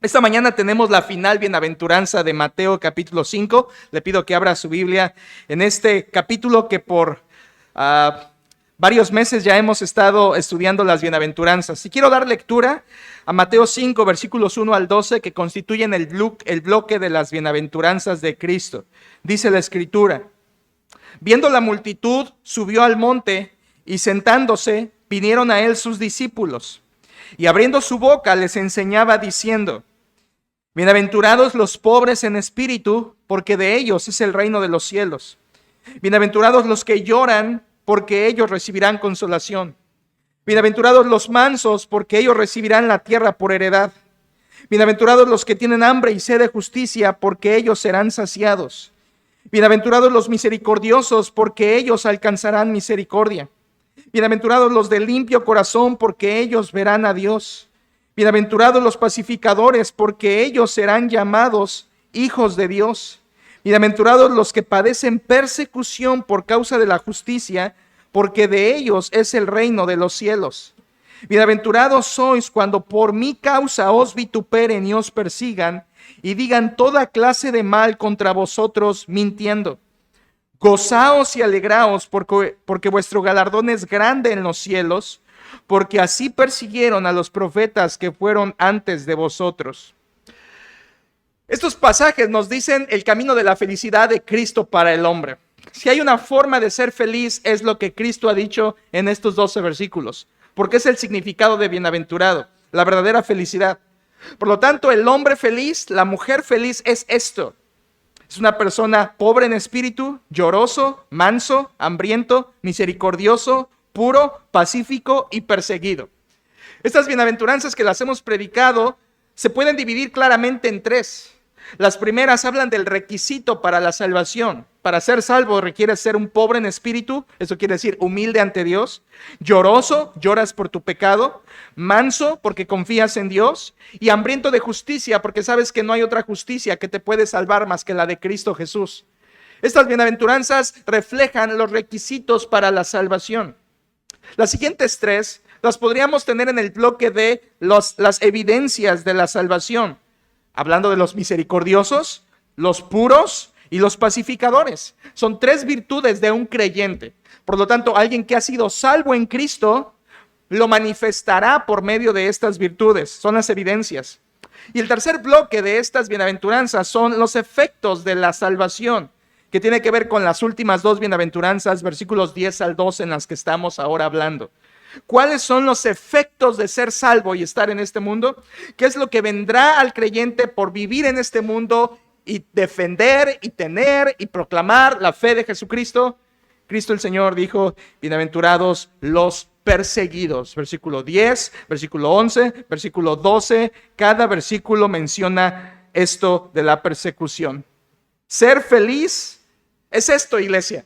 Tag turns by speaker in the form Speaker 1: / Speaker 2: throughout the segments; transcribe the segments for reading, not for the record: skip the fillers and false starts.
Speaker 1: Esta mañana tenemos la final bienaventuranza de Mateo capítulo 5. Le pido que abra su Biblia en este capítulo que por varios meses ya hemos estado estudiando las bienaventuranzas. Y quiero dar lectura a Mateo 5, versículos 1 al 12, que constituyen el bloque de las bienaventuranzas de Cristo. Dice la Escritura: viendo la multitud, subió al monte y sentándose, vinieron a él sus discípulos. Y abriendo su boca les enseñaba diciendo: bienaventurados los pobres en espíritu, porque de ellos es el reino de los cielos. Bienaventurados los que lloran, porque ellos recibirán consolación. Bienaventurados los mansos, porque ellos recibirán la tierra por heredad. Bienaventurados los que tienen hambre y sed de justicia, porque ellos serán saciados. Bienaventurados los misericordiosos, porque ellos alcanzarán misericordia. Bienaventurados los de limpio corazón, porque ellos verán a Dios. Bienaventurados los pacificadores, porque ellos serán llamados hijos de Dios. Bienaventurados los que padecen persecución por causa de la justicia, porque de ellos es el reino de los cielos. Bienaventurados sois cuando por mi causa os vituperen y os persigan, y digan toda clase de mal contra vosotros mintiendo. Gozaos y alegraos, porque vuestro galardón es grande en los cielos, porque así persiguieron a los profetas que fueron antes de vosotros. Estos pasajes nos dicen el camino de la felicidad de Cristo para el hombre. Si hay una forma de ser feliz, es lo que Cristo ha dicho en estos 12 versículos, porque es el significado de bienaventurado, la verdadera felicidad. Por lo tanto, el hombre feliz, la mujer feliz es esto: es una persona pobre en espíritu, lloroso, manso, hambriento, misericordioso, puro, pacífico y perseguido. Estas bienaventuranzas que las hemos predicado se pueden dividir claramente en tres. Las primeras hablan del requisito para la salvación. Para ser salvo requieres ser un pobre en espíritu, eso quiere decir humilde ante Dios, lloroso, lloras por tu pecado, manso porque confías en Dios, y hambriento de justicia porque sabes que no hay otra justicia que te puede salvar más que la de Cristo Jesús. Estas bienaventuranzas reflejan los requisitos para la salvación. Las siguientes tres las podríamos tener en el bloque de las evidencias de la salvación, hablando de los misericordiosos, los puros y los pacificadores. Son tres virtudes de un creyente. Por lo tanto, alguien que ha sido salvo en Cristo lo manifestará por medio de estas virtudes. Son las evidencias. Y el tercer bloque de estas bienaventuranzas son los efectos de la salvación, que tiene que ver con las últimas dos bienaventuranzas, versículos 10 al 12, en las que estamos ahora hablando. ¿Cuáles son los efectos de ser salvo y estar en este mundo? ¿Qué es lo que vendrá al creyente por vivir en este mundo y defender y tener y proclamar la fe de Jesucristo? Cristo el Señor dijo: bienaventurados los perseguidos. Versículo 10, versículo 11, versículo 12. Cada versículo menciona esto de la persecución. Ser feliz es esto, iglesia.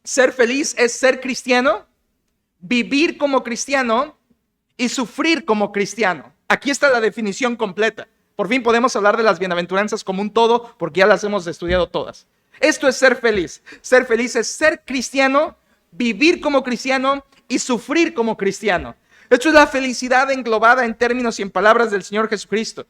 Speaker 1: Ser feliz es ser cristiano, vivir como cristiano y sufrir como cristiano. Aquí está la definición completa. Por fin podemos hablar de las bienaventuranzas como un todo, porque ya las hemos estudiado todas. Esto es ser feliz. Ser feliz es ser cristiano, vivir como cristiano y sufrir como cristiano. Esto es la felicidad englobada en términos y en palabras del Señor Jesucristo.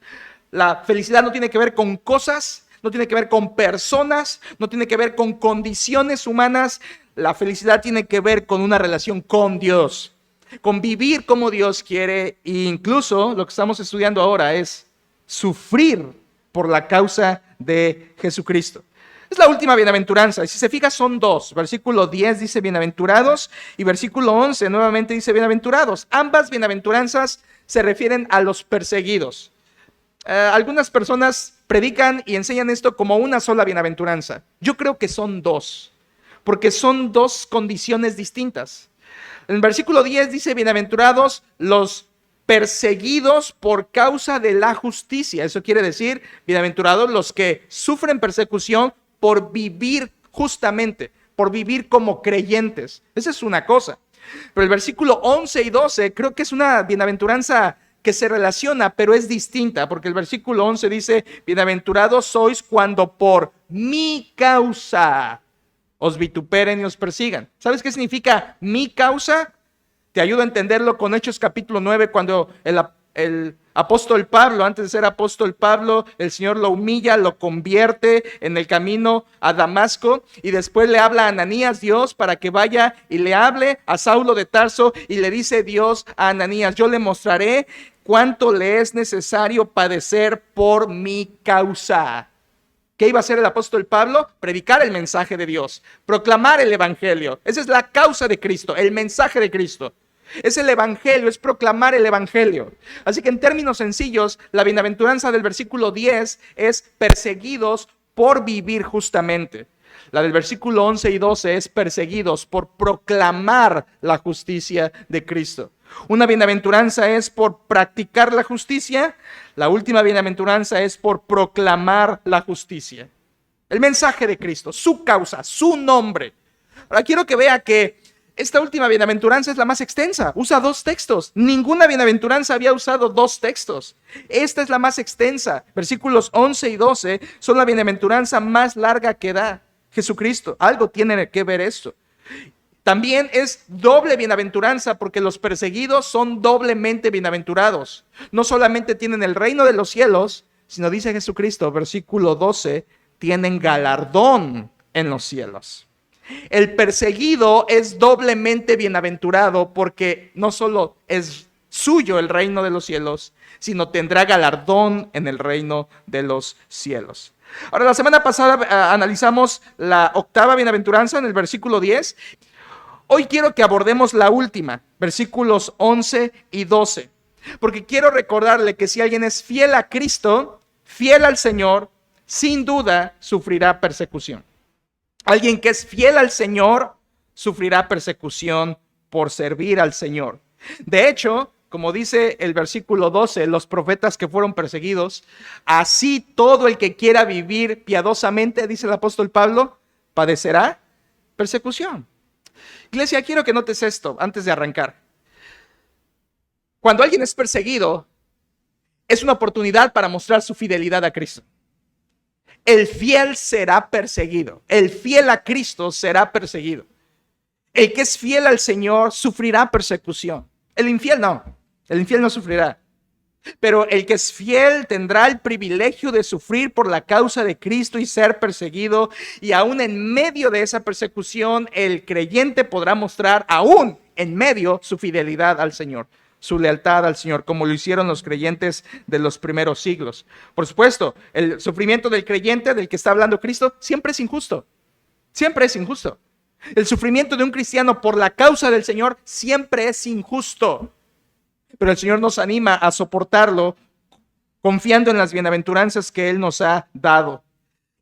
Speaker 1: La felicidad no tiene que ver con cosas, no tiene que ver con personas, no tiene que ver con condiciones humanas. La felicidad tiene que ver con una relación con Dios, con vivir como Dios quiere, e incluso lo que estamos estudiando ahora es sufrir por la causa de Jesucristo. Es la última bienaventuranza, y si se fija son dos. Versículo 10 dice bienaventurados, y versículo 11 nuevamente dice bienaventurados. Ambas bienaventuranzas se refieren a los perseguidos. Algunas personas predican y enseñan esto como una sola bienaventuranza. Yo creo que son dos, porque son dos condiciones distintas. En el versículo 10 dice bienaventurados los perseguidos por causa de la justicia. Eso quiere decir bienaventurados los que sufren persecución por vivir justamente, por vivir como creyentes. Esa es una cosa. Pero el versículo 11 y 12 creo que es una bienaventuranza que se relaciona, pero es distinta, porque el versículo 11 dice: bienaventurados sois cuando por mi causa os vituperen y os persigan. ¿Sabes qué significa mi causa? Te ayudo a entenderlo con Hechos capítulo 9, cuando el Apóstol Pablo, antes de ser apóstol Pablo, el Señor lo humilla, lo convierte en el camino a Damasco y después le habla a Ananías Dios para que vaya y le hable a Saulo de Tarso y le dice Dios a Ananías, yo le mostraré cuánto le es necesario padecer por mi causa. ¿Qué iba a hacer el apóstol Pablo? Predicar el mensaje de Dios, proclamar el evangelio. Esa es la causa de Cristo, el mensaje de Cristo. Es el evangelio, es proclamar el evangelio. Así que en términos sencillos, la bienaventuranza del versículo 10 es perseguidos por vivir justamente. La del versículo 11 y 12 es perseguidos por proclamar la justicia de Cristo. Una bienaventuranza es por practicar la justicia. La última bienaventuranza es por proclamar la justicia. El mensaje de Cristo, su causa, su nombre. Ahora quiero que vea que esta última bienaventuranza es la más extensa. Usa 2 textos. Ninguna bienaventuranza había usado 2 textos. Esta es la más extensa. Versículos 11 y 12 son la bienaventuranza más larga que da Jesucristo. Algo tiene que ver esto. También es doble bienaventuranza porque los perseguidos son doblemente bienaventurados. No solamente tienen el reino de los cielos, sino dice Jesucristo, versículo 12, tienen galardón en los cielos. El perseguido es doblemente bienaventurado porque no solo es suyo el reino de los cielos, sino tendrá galardón en el reino de los cielos. Ahora, la semana pasada analizamos la octava bienaventuranza en el versículo 10. Hoy quiero que abordemos la última, versículos 11 y 12, porque quiero recordarle que si alguien es fiel a Cristo, fiel al Señor, sin duda sufrirá persecución. Alguien que es fiel al Señor sufrirá persecución por servir al Señor. De hecho, como dice el versículo 12, los profetas que fueron perseguidos, así todo el que quiera vivir piadosamente, dice el apóstol Pablo, padecerá persecución. Iglesia, quiero que notes esto antes de arrancar. Cuando alguien es perseguido, es una oportunidad para mostrar su fidelidad a Cristo. El fiel será perseguido. El fiel a Cristo será perseguido. El que es fiel al Señor sufrirá persecución. El infiel no. El infiel no sufrirá. Pero el que es fiel tendrá el privilegio de sufrir por la causa de Cristo y ser perseguido. Y aún en medio de esa persecución, el creyente podrá mostrar aún en medio su fidelidad al Señor, su lealtad al Señor, como lo hicieron los creyentes de los primeros siglos. Por supuesto, el sufrimiento del creyente del que está hablando Cristo siempre es injusto. Siempre es injusto. El sufrimiento de un cristiano por la causa del Señor siempre es injusto. Pero el Señor nos anima a soportarlo confiando en las bienaventuranzas que Él nos ha dado.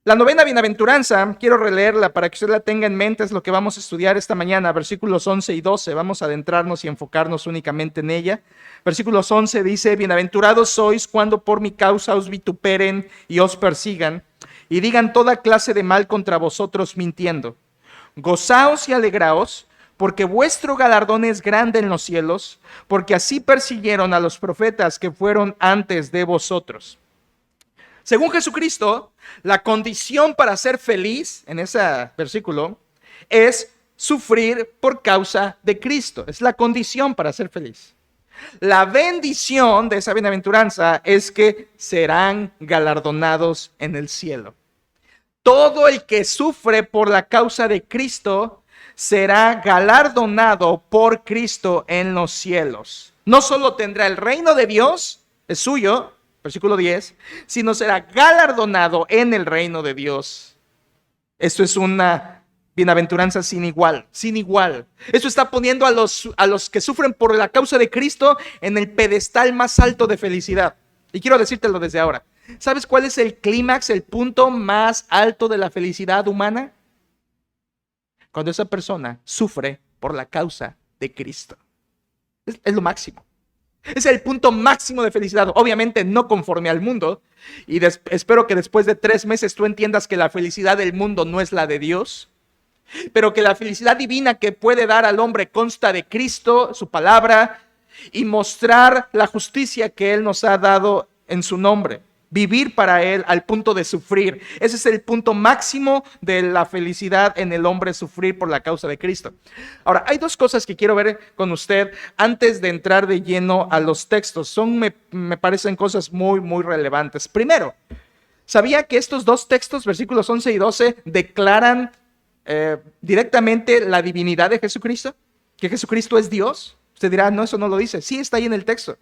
Speaker 1: La novena bienaventuranza, quiero releerla para que usted la tenga en mente, es lo que vamos a estudiar esta mañana, versículos 11 y 12. Vamos a adentrarnos y enfocarnos únicamente en ella. Versículos 11 dice, bienaventurados sois cuando por mi causa os vituperen y os persigan y digan toda clase de mal contra vosotros mintiendo. Gozaos y alegraos, porque vuestro galardón es grande en los cielos, porque así persiguieron a los profetas que fueron antes de vosotros. Según Jesucristo, la condición para ser feliz, en ese versículo, es sufrir por causa de Cristo. Es la condición para ser feliz. La bendición de esa bienaventuranza es que serán galardonados en el cielo. Todo el que sufre por la causa de Cristo será galardonado por Cristo en los cielos. No solo tendrá el reino de Dios, es suyo, versículo 10, sino será galardonado en el reino de Dios. Esto es una bienaventuranza sin igual, sin igual. Esto está poniendo a los que sufren por la causa de Cristo en el pedestal más alto de felicidad. Y quiero decírtelo desde ahora. ¿Sabes cuál es el clímax, el punto más alto de la felicidad humana? Cuando esa persona sufre por la causa de Cristo. Es lo máximo. Es el punto máximo de felicidad. Obviamente no conforme al mundo. Y espero que después de 3 meses tú entiendas que la felicidad del mundo no es la de Dios. Pero que la felicidad divina que puede dar al hombre consta de Cristo, su palabra, y mostrar la justicia que Él nos ha dado en su nombre. Vivir para Él al punto de sufrir. Ese es el punto máximo de la felicidad en el hombre, sufrir por la causa de Cristo. Ahora, hay dos cosas que quiero ver con usted antes de entrar de lleno a los textos. Me parecen cosas muy, muy relevantes. Primero, ¿sabía que estos dos textos, versículos 11 y 12, declaran directamente la divinidad de Jesucristo? ¿Que Jesucristo es Dios? Usted dirá, no, eso no lo dice. Sí, está ahí en el texto.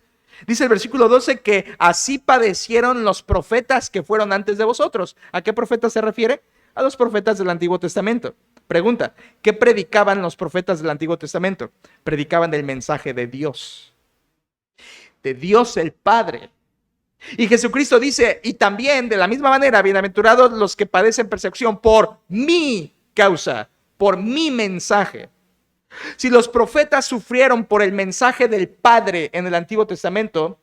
Speaker 1: Dice el versículo 12 que así padecieron los profetas que fueron antes de vosotros. ¿A qué profetas se refiere? A los profetas del Antiguo Testamento. Pregunta, ¿qué predicaban los profetas del Antiguo Testamento? Predicaban el mensaje de Dios el Padre. Y Jesucristo dice, y también de la misma manera, bienaventurados los que padecen persecución por mi causa, por mi mensaje. Si los profetas sufrieron por el mensaje del Padre en el Antiguo Testamento,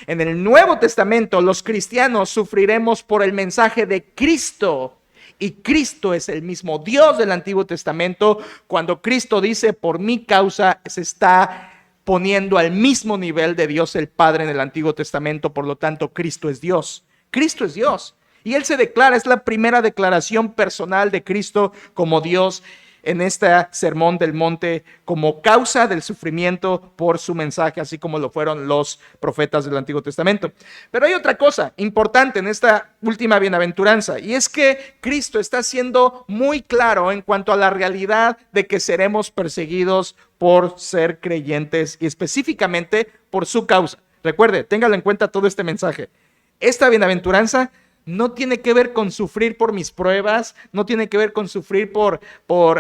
Speaker 1: en el Nuevo Testamento los cristianos sufriremos por el mensaje de Cristo. Y Cristo es el mismo Dios del Antiguo Testamento. Cuando Cristo dice por mi causa, se está poniendo al mismo nivel de Dios el Padre en el Antiguo Testamento. Por lo tanto, Cristo es Dios. Cristo es Dios. Y Él se declara, es la primera declaración personal de Cristo como Dios en este sermón del monte, como causa del sufrimiento por su mensaje, así como lo fueron los profetas del Antiguo Testamento. Pero hay otra cosa importante en esta última bienaventuranza, y es que Cristo está siendo muy claro en cuanto a la realidad de que seremos perseguidos por ser creyentes y específicamente por su causa. Recuerde, téngalo en cuenta todo este mensaje. Esta bienaventuranza no tiene que ver con sufrir por mis pruebas, no tiene que ver con sufrir por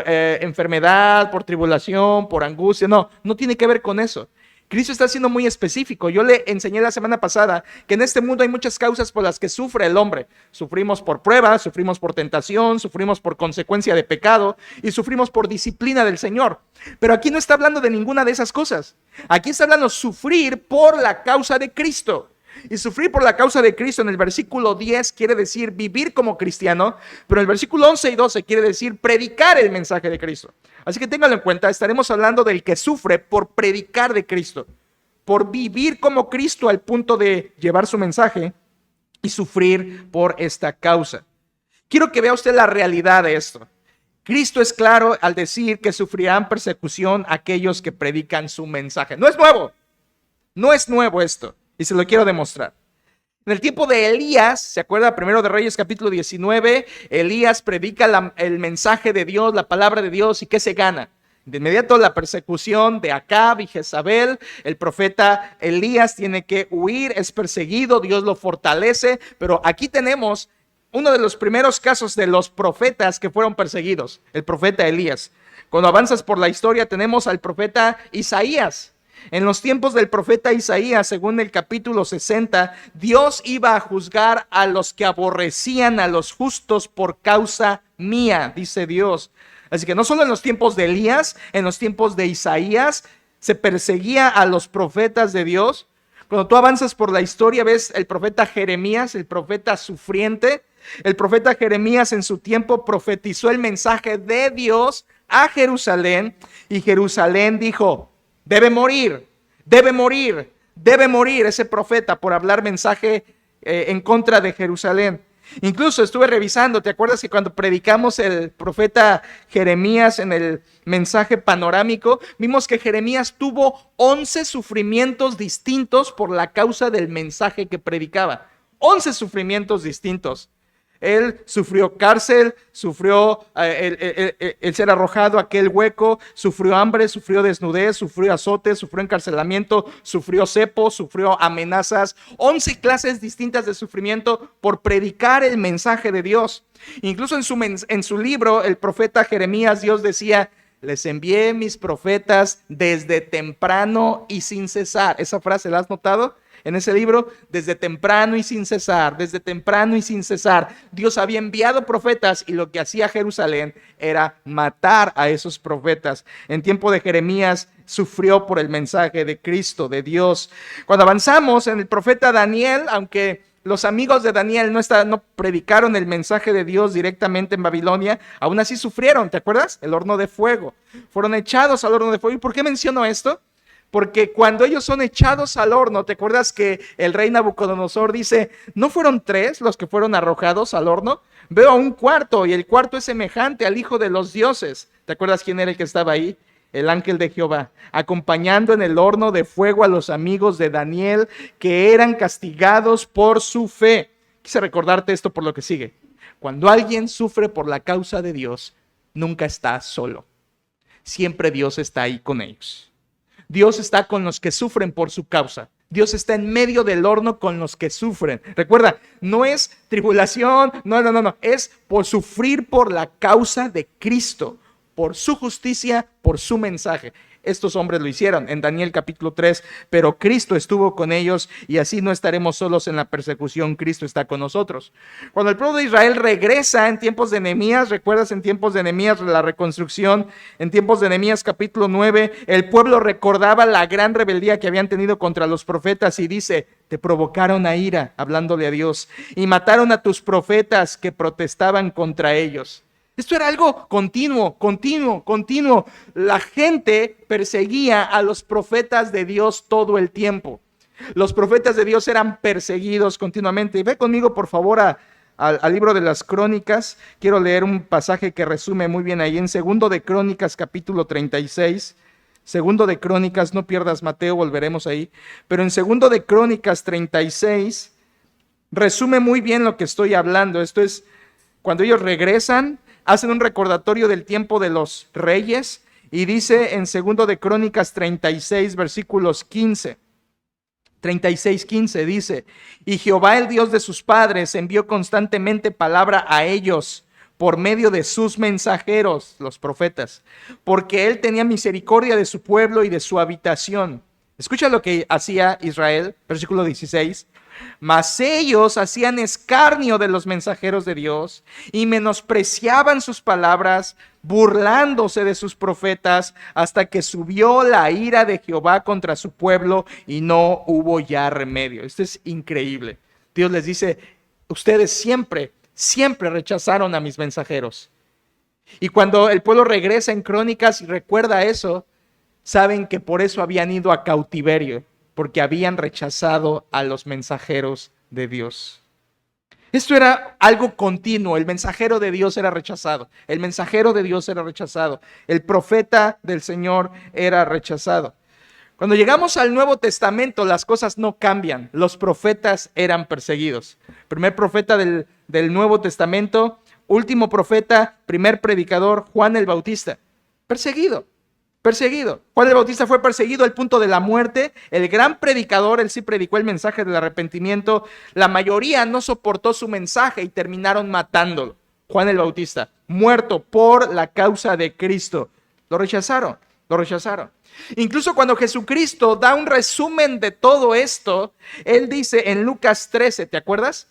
Speaker 1: enfermedad, por tribulación, por angustia, no tiene que ver con eso. Cristo está siendo muy específico. Yo le enseñé la semana pasada que en este mundo hay muchas causas por las que sufre el hombre. Sufrimos por pruebas, sufrimos por tentación, sufrimos por consecuencia de pecado y sufrimos por disciplina del Señor. Pero aquí no está hablando de ninguna de esas cosas. Aquí está hablando de sufrir por la causa de Cristo. Y sufrir por la causa de Cristo en el versículo 10 quiere decir vivir como cristiano, pero en el versículo 11 y 12 quiere decir predicar el mensaje de Cristo. Así que ténganlo en cuenta, estaremos hablando del que sufre por predicar de Cristo, por vivir como Cristo al punto de llevar su mensaje y sufrir por esta causa. Quiero que vea usted la realidad de esto. Cristo es claro al decir que sufrirán persecución aquellos que predican su mensaje. No es nuevo esto. Y se lo quiero demostrar. En el tiempo de Elías, ¿se acuerda? Primero de Reyes capítulo 19, Elías predica el mensaje de Dios, la palabra de Dios, ¿y qué se gana? De inmediato la persecución de Acab y Jezabel, el profeta Elías tiene que huir, es perseguido, Dios lo fortalece, pero aquí tenemos uno de los primeros casos de los profetas que fueron perseguidos, el profeta Elías. Cuando avanzas por la historia tenemos al profeta Isaías. En los tiempos del profeta Isaías, según el capítulo 60, Dios iba a juzgar a los que aborrecían a los justos por causa mía, dice Dios. Así que no solo en los tiempos de Elías, en los tiempos de Isaías, se perseguía a los profetas de Dios. Cuando tú avanzas por la historia, ves el profeta Jeremías, el profeta sufriente. El profeta Jeremías en su tiempo profetizó el mensaje de Dios a Jerusalén y Jerusalén dijo: debe morir ese profeta por hablar mensaje en contra de Jerusalén. Incluso estuve revisando, ¿te acuerdas que cuando predicamos el profeta Jeremías en el mensaje panorámico, vimos que Jeremías tuvo 11 sufrimientos distintos por la causa del mensaje que predicaba? 11 sufrimientos distintos. Él sufrió cárcel, sufrió el ser arrojado a aquel hueco, sufrió hambre, sufrió desnudez, sufrió azotes, sufrió encarcelamiento, sufrió cepo, sufrió amenazas. 11 clases distintas de sufrimiento por predicar el mensaje de Dios. Incluso en su libro, el profeta Jeremías, Dios decía: les envié mis profetas desde temprano y sin cesar. Esa frase, ¿la has notado? En ese libro, desde temprano y sin cesar, desde temprano y sin cesar, Dios había enviado profetas y lo que hacía Jerusalén era matar a esos profetas. En tiempo de Jeremías sufrió por el mensaje de Cristo, de Dios. Cuando avanzamos en el profeta Daniel, aunque los amigos de Daniel no predicaron el mensaje de Dios directamente en Babilonia, aún así sufrieron, ¿te acuerdas? El horno de fuego. Fueron echados al horno de fuego. ¿Y por qué menciono esto? porque cuando ellos son echados al horno, ¿te acuerdas que el rey Nabucodonosor dice, ¿no fueron 3 los que fueron arrojados al horno? Veo a un cuarto y el cuarto es semejante al hijo de los dioses. ¿Te acuerdas quién era el que estaba ahí? El ángel de Jehová, acompañando en el horno de fuego a los amigos de Daniel que eran castigados por su fe. Quise recordarte esto por lo que sigue. Cuando alguien sufre por la causa de Dios, nunca está solo. Siempre Dios está ahí con ellos. Dios está con los que sufren por su causa. Dios está en medio del horno con los que sufren. Recuerda, no es tribulación, no. Es por sufrir por la causa de Cristo, por su justicia, por su mensaje. Estos hombres lo hicieron en Daniel capítulo 3, pero Cristo estuvo con ellos y así no estaremos solos en la persecución, Cristo está con nosotros. Cuando el pueblo de Israel regresa en tiempos de Nehemías, ¿recuerdas en tiempos de Nehemías la reconstrucción? En tiempos de Nehemías capítulo 9, el pueblo recordaba la gran rebeldía que habían tenido contra los profetas y dice, te provocaron a ira, hablándole a Dios, y mataron a tus profetas que protestaban contra ellos. Esto era algo continuo. La gente perseguía a los profetas de Dios todo el tiempo. Los profetas de Dios eran perseguidos continuamente. Y ve conmigo, por favor, al libro de las Crónicas. Quiero leer un pasaje que resume muy bien ahí en 2 de Crónicas, capítulo 36. 2 de Crónicas, no pierdas Mateo, volveremos ahí. Pero en 2 de Crónicas 36, resume muy bien lo que estoy hablando. Esto es cuando ellos regresan. Hacen un recordatorio del tiempo de los reyes y dice en 2 de Crónicas 36, versículos 15. 36:15 dice, y Jehová el Dios de sus padres envió constantemente palabra a ellos por medio de sus mensajeros, los profetas, porque él tenía misericordia de su pueblo y de su habitación. Escucha lo que hacía Israel, versículo 16. Mas ellos hacían escarnio de los mensajeros de Dios y menospreciaban sus palabras, burlándose de sus profetas, hasta que subió la ira de Jehová contra su pueblo y no hubo ya remedio. Esto es increíble. Dios les dice, ustedes siempre rechazaron a mis mensajeros. Y cuando el pueblo regresa en Crónicas y recuerda eso, saben que por eso habían ido a cautiverio, porque habían rechazado a los mensajeros de Dios. Esto era algo continuo, el mensajero de Dios era rechazado, el mensajero de Dios era rechazado, el profeta del Señor era rechazado. Cuando llegamos al Nuevo Testamento, las cosas no cambian, los profetas eran perseguidos. Primer profeta del Nuevo Testamento, último profeta, primer predicador, Juan el Bautista, perseguido. Juan el Bautista fue perseguido al punto de la muerte. El gran predicador, él sí predicó el mensaje del arrepentimiento. La mayoría no soportó su mensaje y terminaron matándolo. Juan el Bautista, muerto por la causa de Cristo. Lo rechazaron. Incluso cuando Jesucristo da un resumen de todo esto, él dice en Lucas 13, ¿te acuerdas?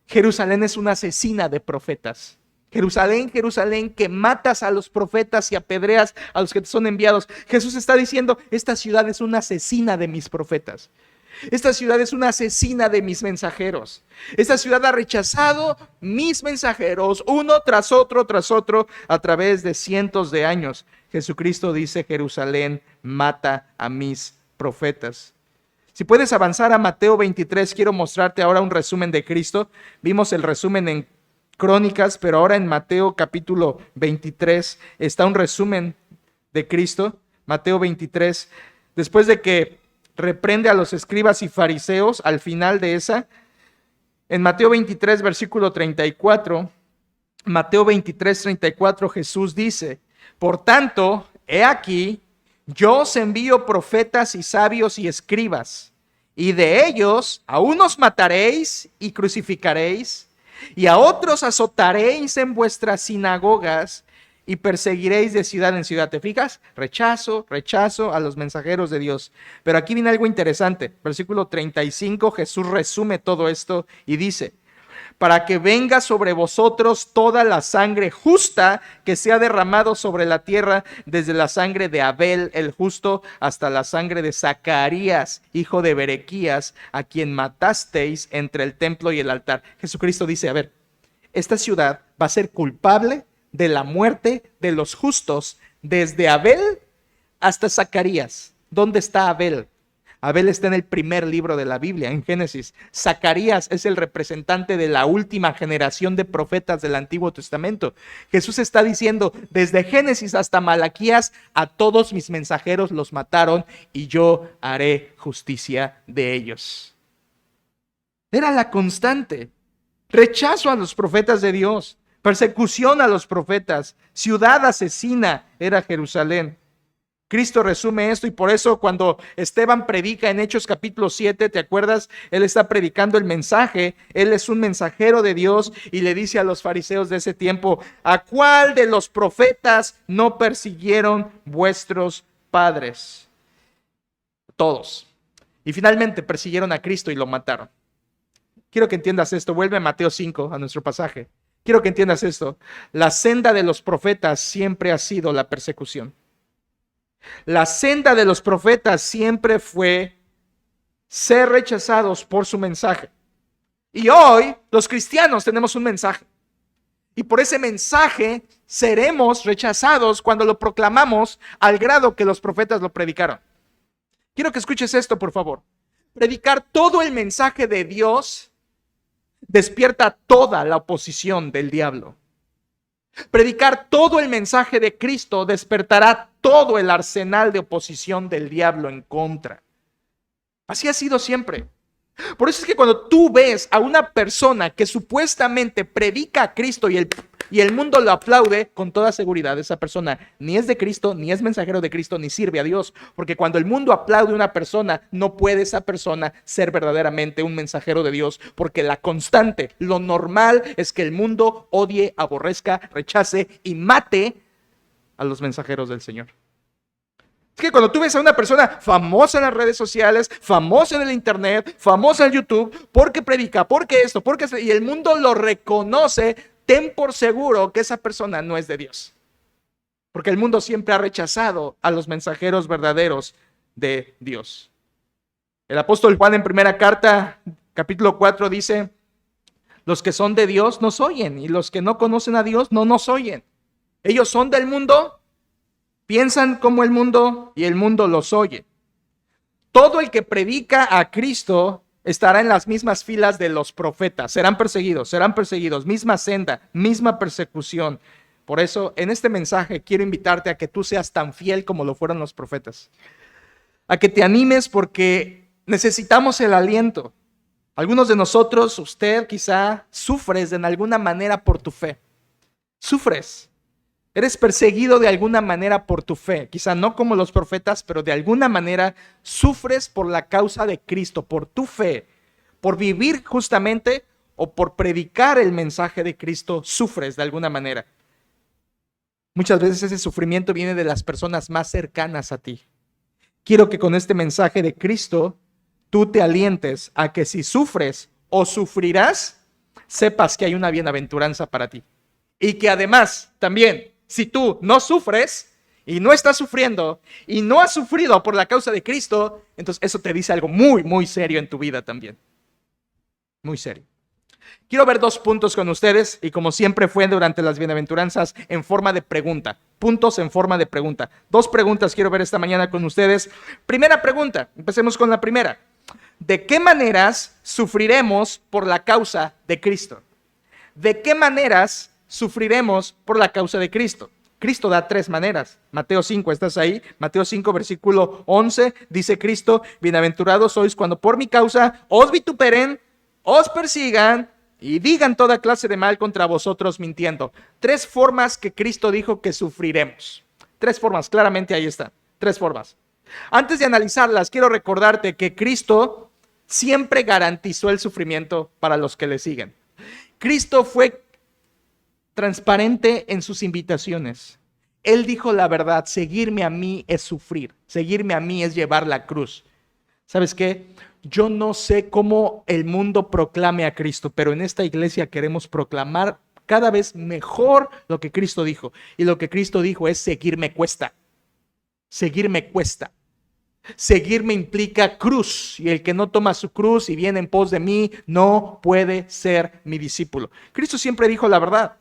Speaker 1: Jerusalén es una asesina de profetas. Jerusalén, que matas a los profetas y apedreas a los que te son enviados. Jesús está diciendo, esta ciudad es una asesina de mis profetas. Esta ciudad es una asesina de mis mensajeros. Esta ciudad ha rechazado mis mensajeros uno tras otro, a través de cientos de años. Jesucristo dice, Jerusalén mata a mis profetas. Si puedes avanzar a Mateo 23, quiero mostrarte ahora un resumen de Cristo. Vimos el resumen en Crónicas, pero ahora en Mateo capítulo 23 está un resumen de Cristo. Mateo 23, después de que reprende a los escribas y fariseos, al final de esa, en Mateo 23, versículo 34, Mateo 23, 34, Jesús dice, por tanto, he aquí, yo os envío profetas y sabios y escribas, y de ellos a unos mataréis y crucificaréis, y a otros azotaréis en vuestras sinagogas y perseguiréis de ciudad en ciudad. ¿Te fijas? Rechazo a los mensajeros de Dios. Pero aquí viene algo interesante. Versículo 35, Jesús resume todo esto y dice, para que venga sobre vosotros toda la sangre justa que se ha derramado sobre la tierra, desde la sangre de Abel el justo hasta la sangre de Zacarías, hijo de Berequías, a quien matasteis entre el templo y el altar. Jesucristo dice, a ver, esta ciudad va a ser culpable de la muerte de los justos, desde Abel hasta Zacarías. ¿Dónde está Abel? Abel está en el primer libro de la Biblia, en Génesis. Zacarías es el representante de la última generación de profetas del Antiguo Testamento. Jesús está diciendo, desde Génesis hasta Malaquías, a todos mis mensajeros los mataron y yo haré justicia de ellos. Era la constante. Rechazo a los profetas de Dios, persecución a los profetas, ciudad asesina era Jerusalén. Cristo resume esto y por eso cuando Esteban predica en Hechos capítulo 7, ¿te acuerdas? Él está predicando el mensaje, él es un mensajero de Dios y le dice a los fariseos de ese tiempo, ¿a cuál de los profetas no persiguieron vuestros padres? Todos. Y finalmente persiguieron a Cristo y lo mataron. Quiero que entiendas esto, vuelve a Mateo 5, a nuestro pasaje. Quiero que entiendas esto, la senda de los profetas siempre ha sido la persecución. La senda de los profetas siempre fue ser rechazados por su mensaje. Y hoy los cristianos tenemos un mensaje. Y por ese mensaje seremos rechazados cuando lo proclamamos al grado que los profetas lo predicaron. Quiero que escuches esto, por favor. Predicar todo el mensaje de Dios despierta toda la oposición del diablo. Predicar todo el mensaje de Cristo despertará todo el arsenal de oposición del diablo en contra. Así ha sido siempre. Por eso es que cuando tú ves a una persona que supuestamente predica a Cristo y el mundo lo aplaude, con toda seguridad esa persona ni es de Cristo, ni es mensajero de Cristo, ni sirve a Dios. Porque cuando el mundo aplaude a una persona, no puede esa persona ser verdaderamente un mensajero de Dios. Porque la constante, lo normal es que el mundo odie, aborrezca, rechace y mate a los mensajeros del Señor. Es que cuando tú ves a una persona famosa en las redes sociales, famosa en el internet, famosa en YouTube, porque predica, porque esto, porque y el mundo lo reconoce, ten por seguro que esa persona no es de Dios. Porque el mundo siempre ha rechazado a los mensajeros verdaderos de Dios. El apóstol Juan en primera carta, capítulo 4, dice, los que son de Dios nos oyen y los que no conocen a Dios no nos oyen. Ellos son del mundo, piensan como el mundo y el mundo los oye. Todo el que predica a Cristo estará en las mismas filas de los profetas. Serán perseguidos, misma senda, misma persecución. Por eso, en este mensaje quiero invitarte a que tú seas tan fiel como lo fueron los profetas. A que te animes porque necesitamos el aliento. Algunos de nosotros, usted quizá, sufres de alguna manera por tu fe. Sufres. Eres perseguido de alguna manera por tu fe, quizá no como los profetas, pero de alguna manera sufres por la causa de Cristo, por tu fe, por vivir justamente o por predicar el mensaje de Cristo, sufres de alguna manera. Muchas veces ese sufrimiento viene de las personas más cercanas a ti. Quiero que con este mensaje de Cristo tú te alientes a que si sufres o sufrirás, sepas que hay una bienaventuranza para ti. Y que además también, si tú no sufres y no estás sufriendo y no has sufrido por la causa de Cristo, entonces eso te dice algo muy, muy serio en tu vida también. Muy serio. Quiero ver 2 puntos con ustedes y como siempre fue durante las bienaventuranzas en forma de pregunta. Puntos en forma de pregunta. 2 preguntas quiero ver esta mañana con ustedes. Primera pregunta, empecemos con la primera. ¿De qué maneras sufriremos por la causa de Cristo? ¿De qué maneras sufriremos por la causa de Cristo? Cristo da 3 maneras. Mateo 5, ¿estás ahí? Mateo 5, versículo 11, dice Cristo, bienaventurados sois cuando por mi causa os vituperen, os persigan y digan toda clase de mal contra vosotros mintiendo. 3 formas que Cristo dijo que sufriremos. 3 formas, claramente ahí están. 3 formas. Antes de analizarlas, quiero recordarte que Cristo siempre garantizó el sufrimiento para los que le siguen. Cristo fue transparente en sus invitaciones. Él dijo la verdad, seguirme a mí es sufrir, seguirme a mí es llevar la cruz. ¿Sabes qué? Yo no sé cómo el mundo proclame a Cristo, pero en esta iglesia queremos proclamar cada vez mejor lo que Cristo dijo. Y lo que Cristo dijo es seguirme cuesta. Seguirme cuesta. Seguirme implica cruz, y el que no toma su cruz y viene en pos de mí no puede ser mi discípulo. Cristo siempre dijo la verdad.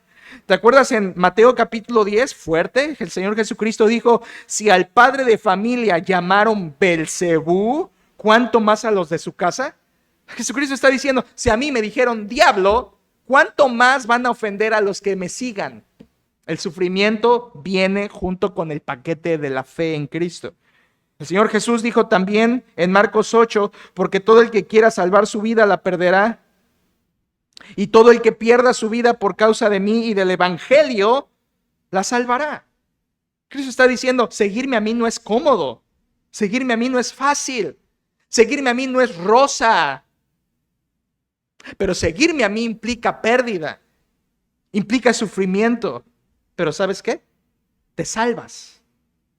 Speaker 1: ¿Te acuerdas en Mateo capítulo 10? Fuerte, el Señor Jesucristo dijo, si al padre de familia llamaron Belcebú, ¿cuánto más a los de su casa? Jesucristo está diciendo, si a mí me dijeron diablo, ¿cuánto más van a ofender a los que me sigan? El sufrimiento viene junto con el paquete de la fe en Cristo. El Señor Jesús dijo también en Marcos 8, porque todo el que quiera salvar su vida la perderá, y todo el que pierda su vida por causa de mí y del evangelio, la salvará. Cristo está diciendo, seguirme a mí no es cómodo, seguirme a mí no es fácil, seguirme a mí no es rosa, pero seguirme a mí implica pérdida, implica sufrimiento. Pero ¿sabes qué? Te salvas,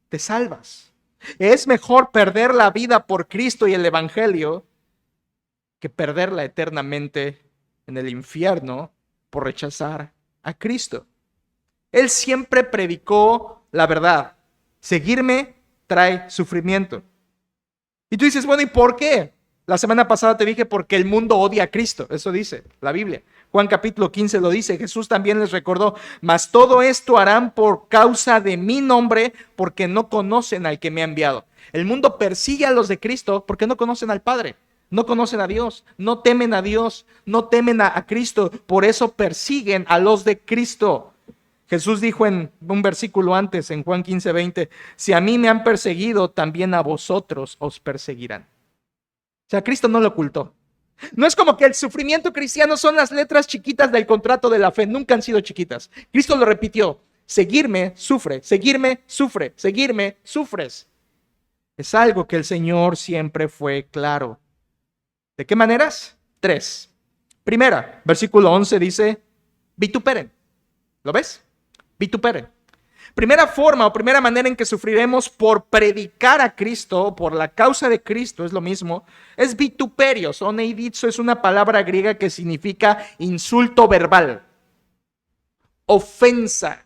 Speaker 1: te salvas. Es mejor perder la vida por Cristo y el evangelio que perderla eternamente en el infierno por rechazar a Cristo. Él siempre predicó la verdad. Seguirme trae sufrimiento. Y tú dices, bueno, ¿y por qué? La semana pasada te dije porque el mundo odia a Cristo. Eso dice la Biblia. Juan capítulo 15 lo dice. Jesús también les recordó, mas todo esto harán por causa de mi nombre, porque no conocen al que me ha enviado. El mundo persigue a los de Cristo porque no conocen al Padre. No conocen a Dios, no temen a Dios, no temen a Cristo. Por eso persiguen a los de Cristo. Jesús dijo en un versículo antes, en Juan 15:20, si a mí me han perseguido, también a vosotros os perseguirán. O sea, Cristo no lo ocultó. No es como que el sufrimiento cristiano son las letras chiquitas del contrato de la fe. Nunca han sido chiquitas. Cristo lo repitió. Seguirme, sufre. Seguirme, sufre. Seguirme, sufres. Es algo que el Señor siempre fue claro. ¿De qué maneras? 3. Primera, versículo 11 dice, vituperen. ¿Lo ves? Vituperen. Primera forma o primera manera en que sufriremos por predicar a Cristo, por la causa de Cristo, es lo mismo, es vituperios. Oneidizo es una palabra griega que significa insulto verbal, ofensa.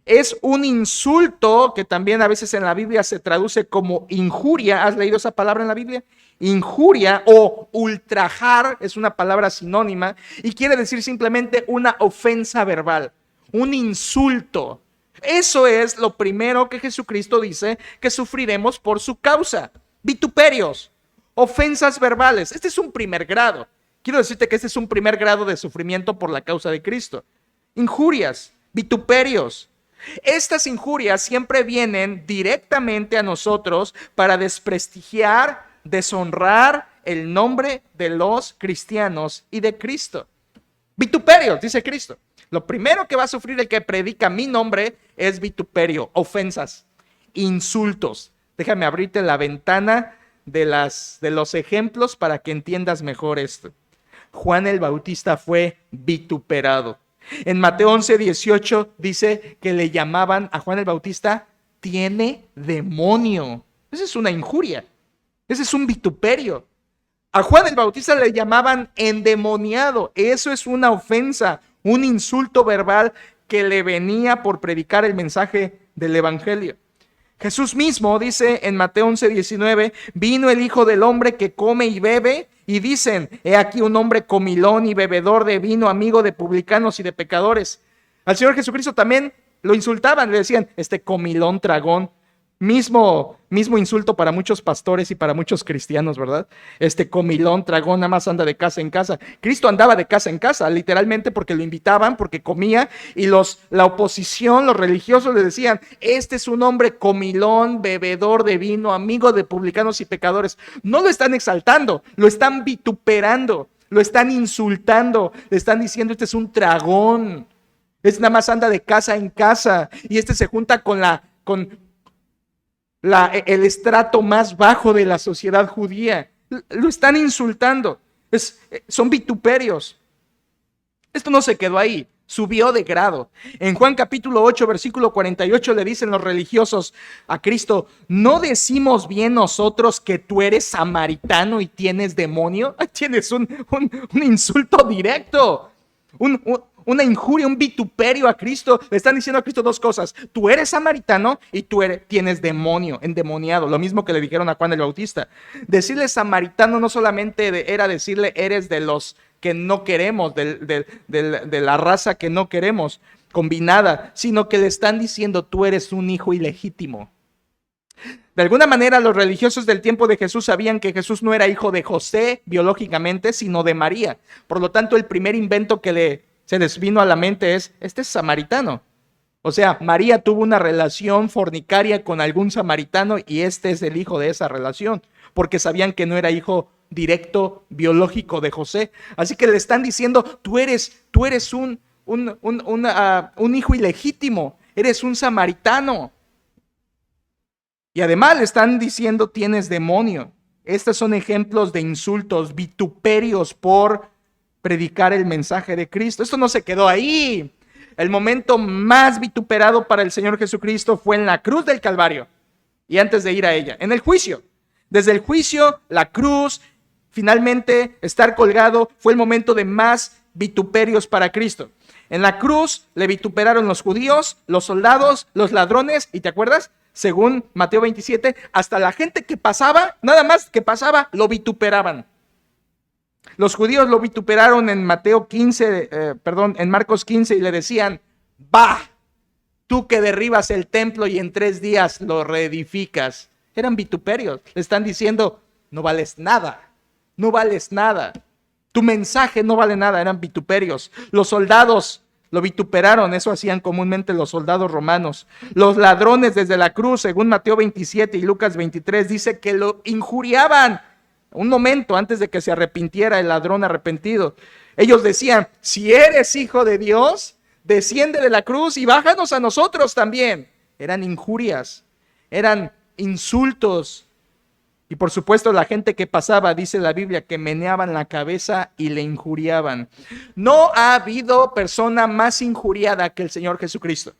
Speaker 1: Es un insulto que también a veces en la Biblia se traduce como injuria. ¿Has leído esa palabra en la Biblia? Injuria o ultrajar es una palabra sinónima y quiere decir simplemente una ofensa verbal, un insulto. Eso es lo primero que Jesucristo dice que sufriremos por su causa. Vituperios, ofensas verbales. Este es un primer grado. Quiero decirte que este es un primer grado de sufrimiento por la causa de Cristo. Injurias, vituperios. Estas injurias siempre vienen directamente a nosotros para desprestigiar, deshonrar el nombre de los cristianos y de Cristo. Vituperios, dice Cristo. Lo primero que va a sufrir el que predica mi nombre es vituperio, ofensas, insultos. Déjame abrirte la ventana de los ejemplos para que entiendas mejor esto. Juan el Bautista fue vituperado. En Mateo 11:18 dice que le llamaban a Juan el Bautista, tiene demonio. Esa es una injuria, ese es un vituperio. A Juan el Bautista le llamaban endemoniado. Eso es una ofensa, un insulto verbal que le venía por predicar el mensaje del evangelio. Jesús mismo dice en Mateo 11:19, vino el Hijo del Hombre que come y bebe, y dicen, he aquí un hombre comilón y bebedor de vino, amigo de publicanos y de pecadores. Al Señor Jesucristo también lo insultaban, le decían, este comilón tragón. Mismo insulto para muchos pastores y para muchos cristianos, ¿verdad? Este comilón, tragón, nada más anda de casa en casa. Cristo andaba de casa en casa, literalmente porque lo invitaban, porque comía, y la oposición, los religiosos le decían, este es un hombre comilón, bebedor de vino, amigo de publicanos y pecadores. No lo están exaltando, lo están vituperando, lo están insultando, le están diciendo, este es un tragón, este nada más anda de casa en casa, y este se junta con el estrato más bajo de la sociedad judía. Lo están insultando. Son vituperios. Esto no se quedó ahí, subió de grado. En Juan capítulo 8, versículo 48 le dicen los religiosos a Cristo, ¿no decimos bien nosotros que tú eres samaritano y tienes demonio? Tienes un insulto directo. una injuria, un vituperio a Cristo. Le están diciendo a Cristo dos cosas: tú eres samaritano y tienes demonio, endemoniado. Lo mismo que le dijeron a Juan el Bautista. Decirle samaritano no solamente era decirle eres de los que no queremos, de la raza que no queremos, combinada, sino que le están diciendo tú eres un hijo ilegítimo. De alguna manera los religiosos del tiempo de Jesús sabían que Jesús no era hijo de José biológicamente, sino de María. Por lo tanto, el primer invento que se les vino a la mente es: este es samaritano. O sea, María tuvo una relación fornicaria con algún samaritano y este es el hijo de esa relación, porque sabían que no era hijo directo biológico de José. Así que le están diciendo, tú eres un hijo ilegítimo, eres un samaritano. Y además le están diciendo, tienes demonio. Estos son ejemplos de insultos, vituperios por predicar el mensaje de Cristo. Esto no se quedó ahí. El momento más vituperado para el Señor Jesucristo fue en la cruz del Calvario y antes de ir a ella, en el juicio. Desde el juicio, la cruz, finalmente estar colgado, fue el momento de más vituperios para Cristo. En la cruz le vituperaron los judíos, los soldados, los ladrones, ¿y te acuerdas? Según Mateo 27, hasta la gente que pasaba, nada más que pasaba, lo vituperaban. Los judíos lo vituperaron en en Marcos 15 y le decían, va, tú que derribas el templo y en 3 días lo reedificas. Eran vituperios, le están diciendo, no vales nada, no vales nada. Tu mensaje no vale nada, eran vituperios. Los soldados lo vituperaron, eso hacían comúnmente los soldados romanos. Los ladrones desde la cruz, según Mateo 27 y Lucas 23, dice que lo injuriaban. Un momento antes de que se arrepintiera el ladrón arrepentido. Ellos decían, si eres hijo de Dios, desciende de la cruz y bájanos a nosotros también. Eran injurias, eran insultos. Y por supuesto la gente que pasaba, dice la Biblia, que meneaban la cabeza y le injuriaban. No ha habido persona más injuriada que el Señor Jesucristo.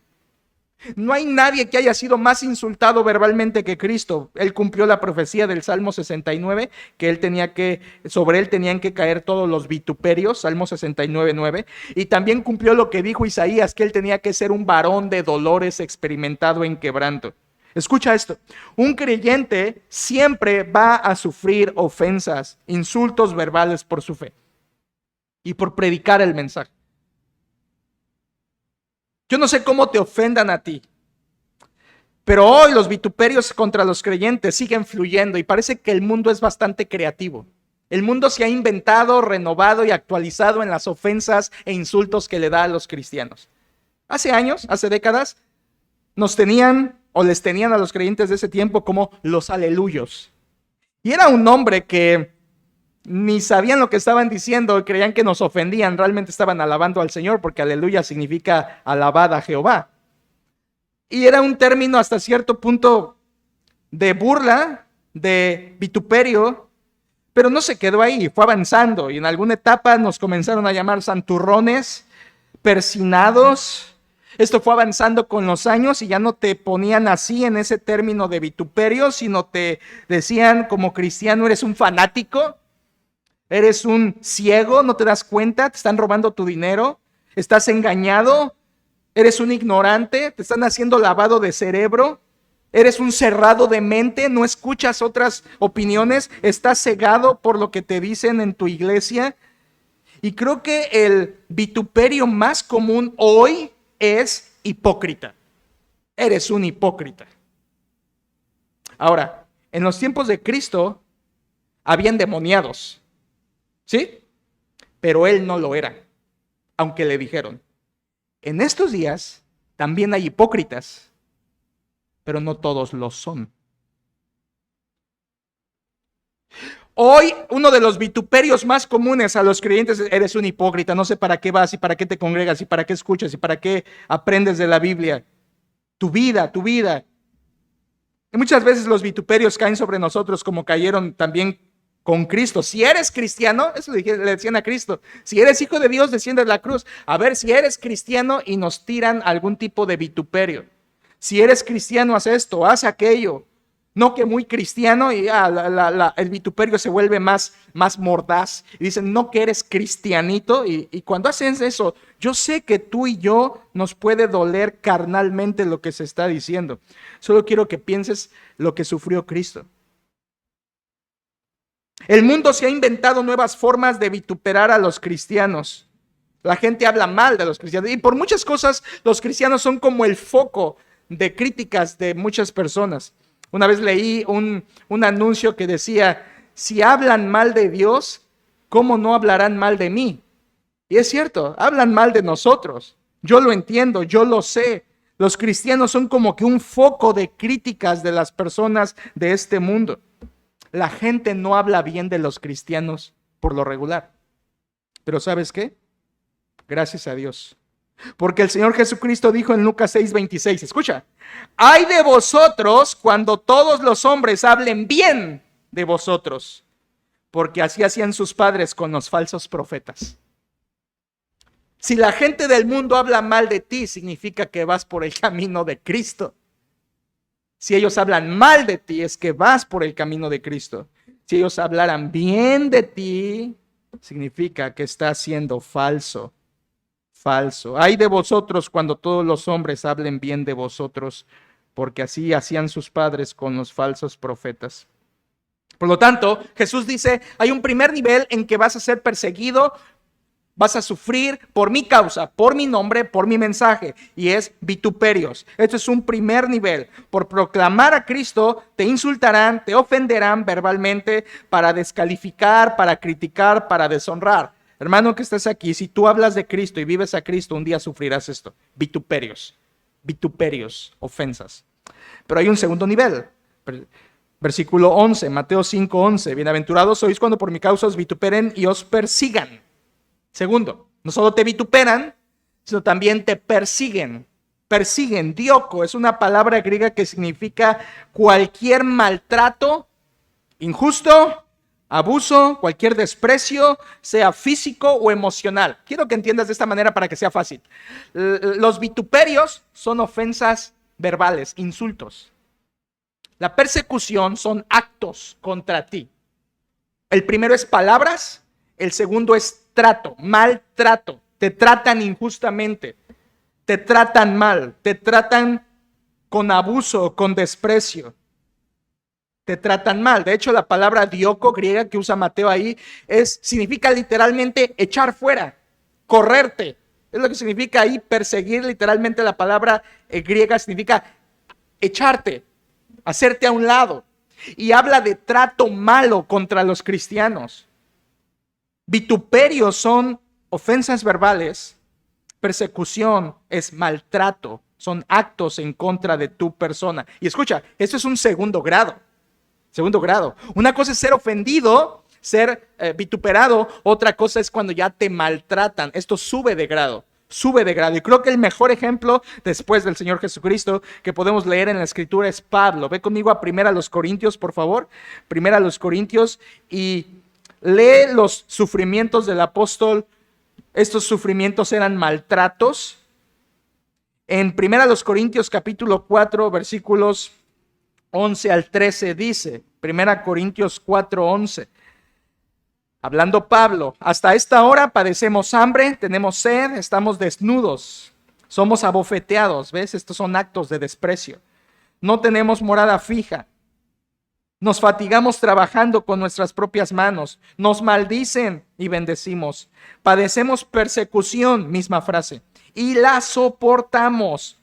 Speaker 1: No hay nadie que haya sido más insultado verbalmente que Cristo. Él cumplió la profecía del Salmo 69, que sobre él tenían que caer todos los vituperios, Salmo 69:9. Y también cumplió lo que dijo Isaías, que él tenía que ser un varón de dolores experimentado en quebranto. Escucha esto, un creyente siempre va a sufrir ofensas, insultos verbales por su fe y por predicar el mensaje. Yo no sé cómo te ofendan a ti, pero hoy los vituperios contra los creyentes siguen fluyendo y parece que el mundo es bastante creativo. El mundo se ha inventado, renovado y actualizado en las ofensas e insultos que le da a los cristianos. Hace años, hace décadas, les tenían a los creyentes de ese tiempo como los aleluyos. Y era un nombre que ni sabían lo que estaban diciendo y creían que nos ofendían. Realmente estaban alabando al Señor porque aleluya significa alabad a Jehová. Y era un término hasta cierto punto de burla, de vituperio, pero no se quedó ahí, fue avanzando y en alguna etapa nos comenzaron a llamar santurrones, persinados. Esto fue avanzando con los años y ya no te ponían así en ese término de vituperio, sino te decían como cristiano, eres un fanático, eres un ciego, no te das cuenta, te están robando tu dinero, estás engañado, eres un ignorante, te están haciendo lavado de cerebro, eres un cerrado de mente, no escuchas otras opiniones, estás cegado por lo que te dicen en tu iglesia. Y creo que el vituperio más común hoy es hipócrita. Eres un hipócrita. Ahora, en los tiempos de Cristo habían demoniados, ¿sí? Pero él no lo era, aunque le dijeron. En estos días también hay hipócritas, pero no todos lo son. Hoy, uno de los vituperios más comunes a los creyentes es, eres un hipócrita, no sé para qué vas y para qué te congregas y para qué escuchas y para qué aprendes de la Biblia. Tu vida. Y muchas veces los vituperios caen sobre nosotros como cayeron también con Cristo. Si eres cristiano, eso le decían a Cristo, si eres hijo de Dios, desciende de la cruz. A ver, si eres cristiano y nos tiran algún tipo de vituperio. Si eres cristiano, haz esto, haz aquello. No que muy cristiano y el vituperio se vuelve más mordaz. Y dicen, no que eres cristianito. Y cuando hacen eso, yo sé que tú y yo nos puede doler carnalmente lo que se está diciendo. Solo quiero que pienses lo que sufrió Cristo. El mundo se ha inventado nuevas formas de vituperar a los cristianos. La gente habla mal de los cristianos. Y por muchas cosas, los cristianos son como el foco de críticas de muchas personas. Una vez leí un anuncio que decía, si hablan mal de Dios, ¿cómo no hablarán mal de mí? Y es cierto, hablan mal de nosotros. Yo lo entiendo, yo lo sé. Los cristianos son como que un foco de críticas de las personas de este mundo. La gente no habla bien de los cristianos por lo regular. Pero ¿sabes qué? Gracias a Dios. Porque el Señor Jesucristo dijo en Lucas 6:26, escucha, ay de vosotros cuando todos los hombres hablen bien de vosotros, porque así hacían sus padres con los falsos profetas. Si la gente del mundo habla mal de ti, significa que vas por el camino de Cristo. Si ellos hablan mal de ti, es que vas por el camino de Cristo. Si ellos hablaran bien de ti, significa que estás siendo falso. Falso. Ay de vosotros cuando todos los hombres hablen bien de vosotros, porque así hacían sus padres con los falsos profetas. Por lo tanto, Jesús dice, hay un primer nivel en que vas a ser perseguido, vas a sufrir por mi causa, por mi nombre, por mi mensaje, y es vituperios. Esto es un primer nivel. Por proclamar a Cristo, te insultarán, te ofenderán verbalmente para descalificar, para criticar, para deshonrar. Hermano que estás aquí, si tú hablas de Cristo y vives a Cristo, un día sufrirás esto, vituperios, ofensas. Pero hay un segundo nivel. Versículo 11, Mateo 5:11, bienaventurados sois cuando por mi causa os vituperen y os persigan. Segundo, no solo te vituperan, sino también te persiguen. Persiguen, dioko, es una palabra griega que significa cualquier maltrato injusto, abuso, cualquier desprecio, sea físico o emocional. Quiero que entiendas de esta manera para que sea fácil. Los vituperios son ofensas verbales, insultos. La persecución son actos contra ti. El primero es palabras, el segundo es trato, maltrato. Te tratan injustamente, te tratan mal, te tratan con abuso, con desprecio. Te tratan mal. De hecho, la palabra dioko griega que usa Mateo ahí significa literalmente echar fuera, correrte. Es lo que significa ahí perseguir. Literalmente la palabra griega significa echarte, hacerte a un lado. Y habla de trato malo contra los cristianos. Vituperios son ofensas verbales. Persecución es maltrato. Son actos en contra de tu persona. Y escucha, esto es un segundo grado. Segundo grado. Una cosa es ser ofendido, ser vituperado. Otra cosa es cuando ya te maltratan. Esto sube de grado. Sube de grado. Y creo que el mejor ejemplo después del Señor Jesucristo que podemos leer en la Escritura es Pablo. Ve conmigo a 1 Corintios, por favor. 1 Corintios y lee los sufrimientos del apóstol. Estos sufrimientos eran maltratos. En 1 Corintios capítulo 4, versículos 11 al 13 dice, 1 Corintios 4:11, hablando Pablo, hasta esta hora padecemos hambre, tenemos sed, estamos desnudos, somos abofeteados, ¿ves? Estos son actos de desprecio. No tenemos morada fija, nos fatigamos trabajando con nuestras propias manos, nos maldicen y bendecimos, padecemos persecución, misma frase, y la soportamos.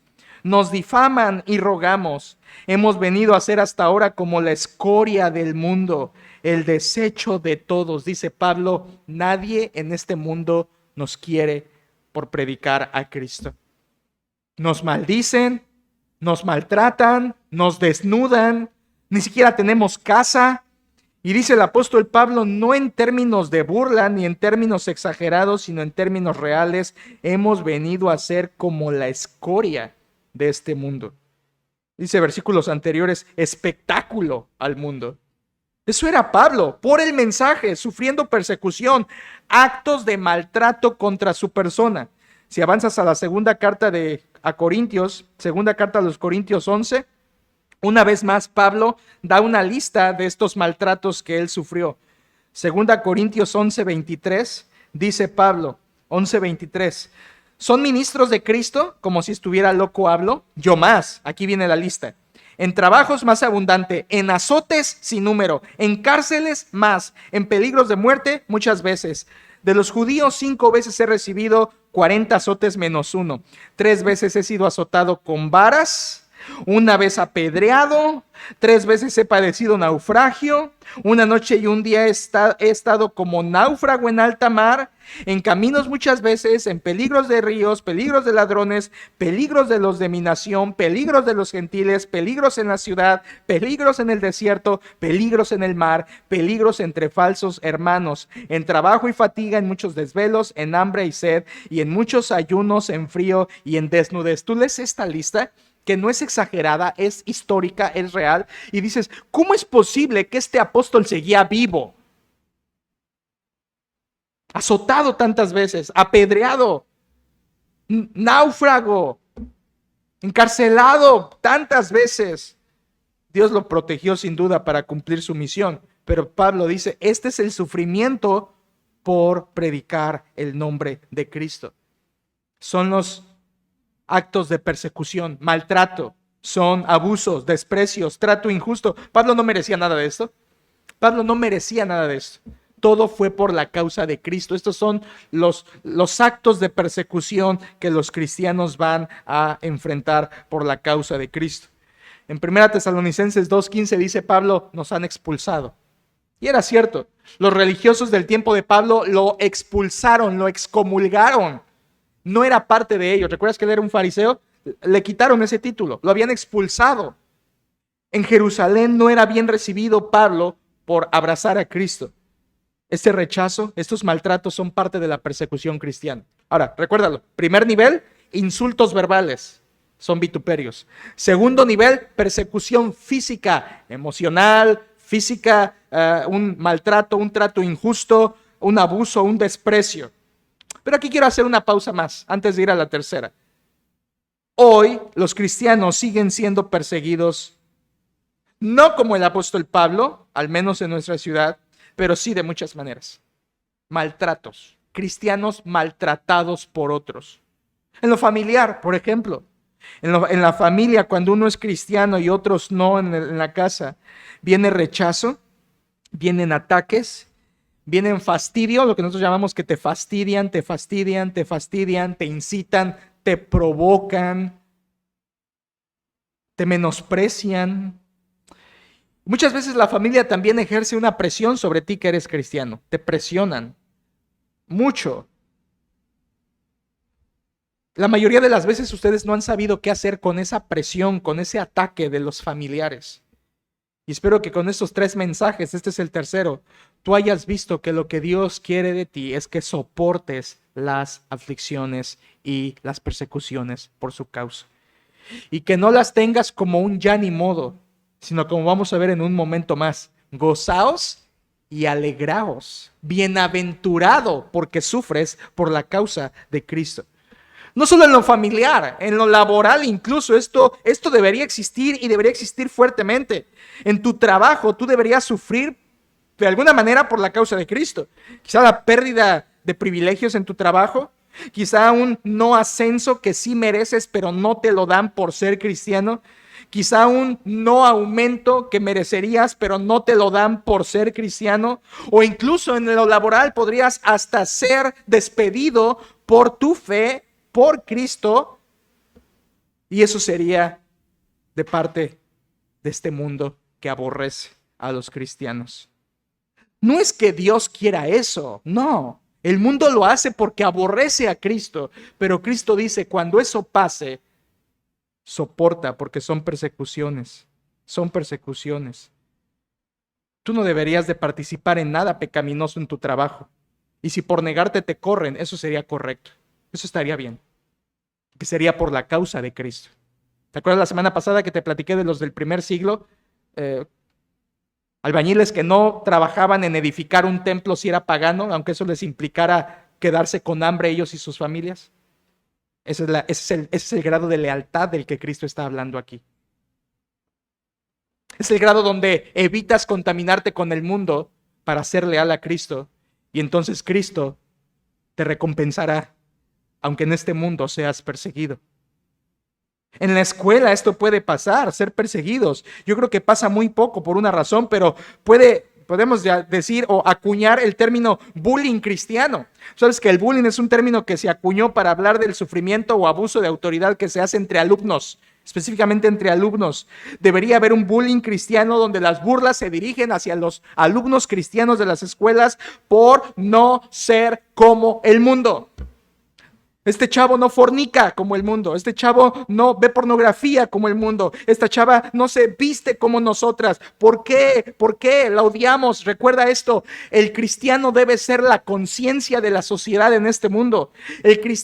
Speaker 1: Nos difaman y rogamos. Hemos venido a ser hasta ahora como la escoria del mundo, el desecho de todos. Dice Pablo, nadie en este mundo nos quiere por predicar a Cristo. Nos maldicen, nos maltratan, nos desnudan, ni siquiera tenemos casa. Y dice el apóstol Pablo, no en términos de burla ni en términos exagerados, sino en términos reales, hemos venido a ser como la escoria de este mundo. Dice versículos anteriores, espectáculo al mundo. Eso era Pablo, por el mensaje, sufriendo persecución, actos de maltrato contra su persona. Si avanzas a la segunda carta a Corintios, segunda carta a los Corintios 11, Una vez más, Pablo da una lista de estos maltratos que él sufrió. Segunda Corintios 11:23, dice Pablo, 11:23, ¿son ministros de Cristo? Como si estuviera loco hablo. Yo más, aquí viene la lista. En trabajos más abundante, en azotes sin número, en cárceles más, en peligros de muerte muchas veces. De los judíos 5 veces he recibido 40 azotes menos uno. 3 veces he sido azotado con varas. Una vez apedreado, 3 veces he padecido naufragio, una noche y un día he estado como náufrago en alta mar, en caminos muchas veces, en peligros de ríos, peligros de ladrones, peligros de los de mi nación, peligros de los gentiles, peligros en la ciudad, peligros en el desierto, peligros en el mar, peligros entre falsos hermanos, en trabajo y fatiga, en muchos desvelos, en hambre y sed, y en muchos ayunos, en frío y en desnudez. ¿Tú lees esta lista? Que no es exagerada, es histórica, es real, y dices, ¿cómo es posible que este apóstol seguía vivo? Azotado tantas veces, apedreado, náufrago, encarcelado tantas veces. Dios lo protegió sin duda para cumplir su misión, pero Pablo dice, este es el sufrimiento por predicar el nombre de Cristo. Son los actos de persecución, maltrato, son abusos, desprecios, trato injusto. Pablo no merecía nada de esto. Pablo no merecía nada de esto. Todo fue por la causa de Cristo. Estos son los actos de persecución que los cristianos van a enfrentar por la causa de Cristo. En 1 Tesalonicenses 2:15 dice Pablo, nos han expulsado. Y era cierto, los religiosos del tiempo de Pablo lo expulsaron, lo excomulgaron. No era parte de ellos. ¿Recuerdas que él era un fariseo? Le quitaron ese título, lo habían expulsado. En Jerusalén no era bien recibido Pablo por abrazar a Cristo. Este rechazo, estos maltratos son parte de la persecución cristiana. Ahora, recuérdalo, primer nivel, insultos verbales, son vituperios. Segundo nivel, persecución física, emocional, física, un maltrato, un trato injusto, un abuso, un desprecio. Pero aquí quiero hacer una pausa más antes de ir a la tercera. Hoy los cristianos siguen siendo perseguidos, no como el apóstol Pablo, al menos en nuestra ciudad, pero sí de muchas maneras. Maltratos, cristianos maltratados por otros. En lo familiar, por ejemplo, en la familia, cuando uno es cristiano y otros no en la casa, viene rechazo, vienen ataques, vienen fastidio, lo que nosotros llamamos que te fastidian, te fastidian, te fastidian, te incitan, te provocan, te menosprecian. Muchas veces la familia también ejerce una presión sobre ti que eres cristiano. Te presionan mucho. La mayoría de las veces ustedes no han sabido qué hacer con esa presión, con ese ataque de los familiares. Y espero que con estos 3 mensajes, este es el tercero, tú hayas visto que lo que Dios quiere de ti es que soportes las aflicciones y las persecuciones por su causa. Y que no las tengas como un ya ni modo, sino como vamos a ver en un momento más, gozaos y alegraos, bienaventurado porque sufres por la causa de Cristo. No solo en lo familiar, en lo laboral incluso, esto debería existir y debería existir fuertemente. En tu trabajo tú deberías sufrir de alguna manera por la causa de Cristo. Quizá la pérdida de privilegios en tu trabajo, quizá un no ascenso que sí mereces pero no te lo dan por ser cristiano. Quizá un no aumento que merecerías, pero no te lo dan por ser cristiano. O incluso en lo laboral podrías hasta ser despedido por tu fe, por Cristo. Y eso sería de parte de este mundo que aborrece a los cristianos. No es que Dios quiera eso, no. El mundo lo hace porque aborrece a Cristo. Pero Cristo dice, cuando eso pase, soporta, porque son persecuciones, son persecuciones. Tú no deberías de participar en nada pecaminoso en tu trabajo. Y si por negarte te corren, eso sería correcto. Eso estaría bien. Que sería por la causa de Cristo. ¿Te acuerdas la semana pasada que te platiqué de los del primer siglo? Albañiles que no trabajaban en edificar un templo si era pagano, aunque eso les implicara quedarse con hambre ellos y sus familias. Ese es el grado de lealtad del que Cristo está hablando aquí. Es el grado donde evitas contaminarte con el mundo para ser leal a Cristo. Y entonces Cristo te recompensará, aunque en este mundo seas perseguido. En la escuela esto puede pasar, ser perseguidos. Yo creo que pasa muy poco por una razón, pero podemos ya decir o acuñar el término bullying cristiano. Sabes que el bullying es un término que se acuñó para hablar del sufrimiento o abuso de autoridad que se hace entre alumnos, específicamente entre alumnos. Debería haber un bullying cristiano donde las burlas se dirigen hacia los alumnos cristianos de las escuelas por no ser como el mundo. Este chavo no fornica como el mundo. Este chavo no ve pornografía como el mundo. Esta chava no se viste como nosotras. ¿Por qué? ¿Por qué la odiamos? Recuerda esto. El cristiano debe ser la conciencia de la sociedad en este mundo.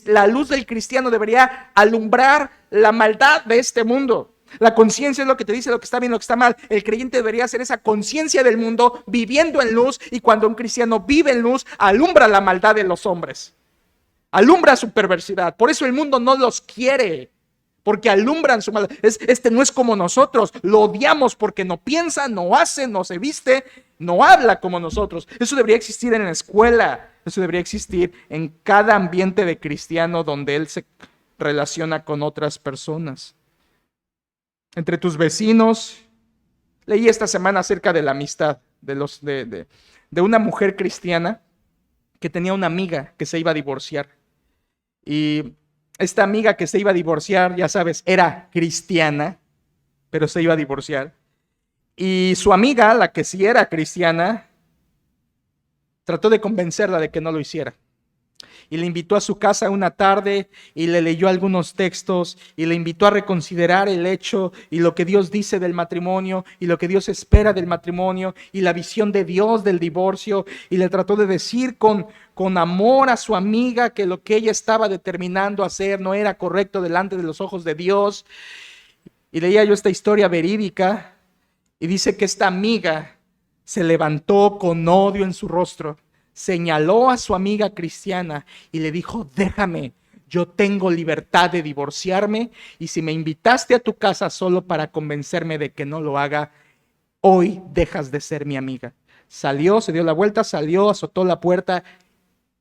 Speaker 1: La luz del cristiano debería alumbrar la maldad de este mundo. La conciencia es lo que te dice lo que está bien, lo que está mal. El creyente debería ser esa conciencia del mundo viviendo en luz. Y cuando un cristiano vive en luz, alumbra la maldad de los hombres. Alumbra su perversidad. Por eso el mundo no los quiere, porque alumbran su maldad. Este no es como nosotros. Lo odiamos porque no piensa, no hace, no se viste, no habla como nosotros. Eso debería existir en la escuela. Eso debería existir en cada ambiente de cristiano donde él se relaciona con otras personas. Entre tus vecinos. Leí esta semana acerca de la amistad de una mujer cristiana que tenía una amiga que se iba a divorciar. Y esta amiga que se iba a divorciar, ya sabes, era cristiana, pero se iba a divorciar. Y su amiga, la que sí era cristiana, trató de convencerla de que no lo hiciera. Y le invitó a su casa una tarde y le leyó algunos textos y le invitó a reconsiderar el hecho y lo que Dios dice del matrimonio y lo que Dios espera del matrimonio y la visión de Dios del divorcio, y le trató de decir con amor a su amiga que lo que ella estaba determinando hacer no era correcto delante de los ojos de Dios. Y leía yo esta historia verídica y dice que esta amiga se levantó con odio en su rostro, señaló a su amiga cristiana y le dijo: déjame, yo tengo libertad de divorciarme, y si me invitaste a tu casa solo para convencerme de que no lo haga, hoy dejas de ser mi amiga. Salió, se dio la vuelta, salió, azotó la puerta,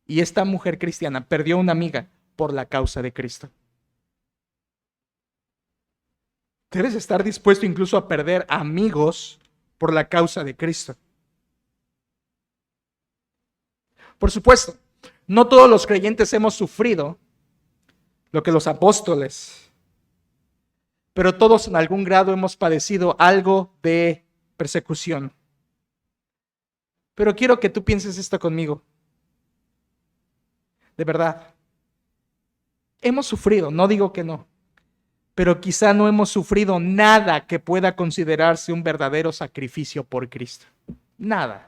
Speaker 1: y esta mujer cristiana perdió una amiga por la causa de Cristo. Debes estar dispuesto incluso a perder amigos por la causa de Cristo. Por supuesto, no todos los creyentes hemos sufrido lo que los apóstoles, pero todos en algún grado hemos padecido algo de persecución. Pero quiero que tú pienses esto conmigo. De verdad, hemos sufrido, no digo que no, pero quizá no hemos sufrido nada que pueda considerarse un verdadero sacrificio por Cristo. Nada.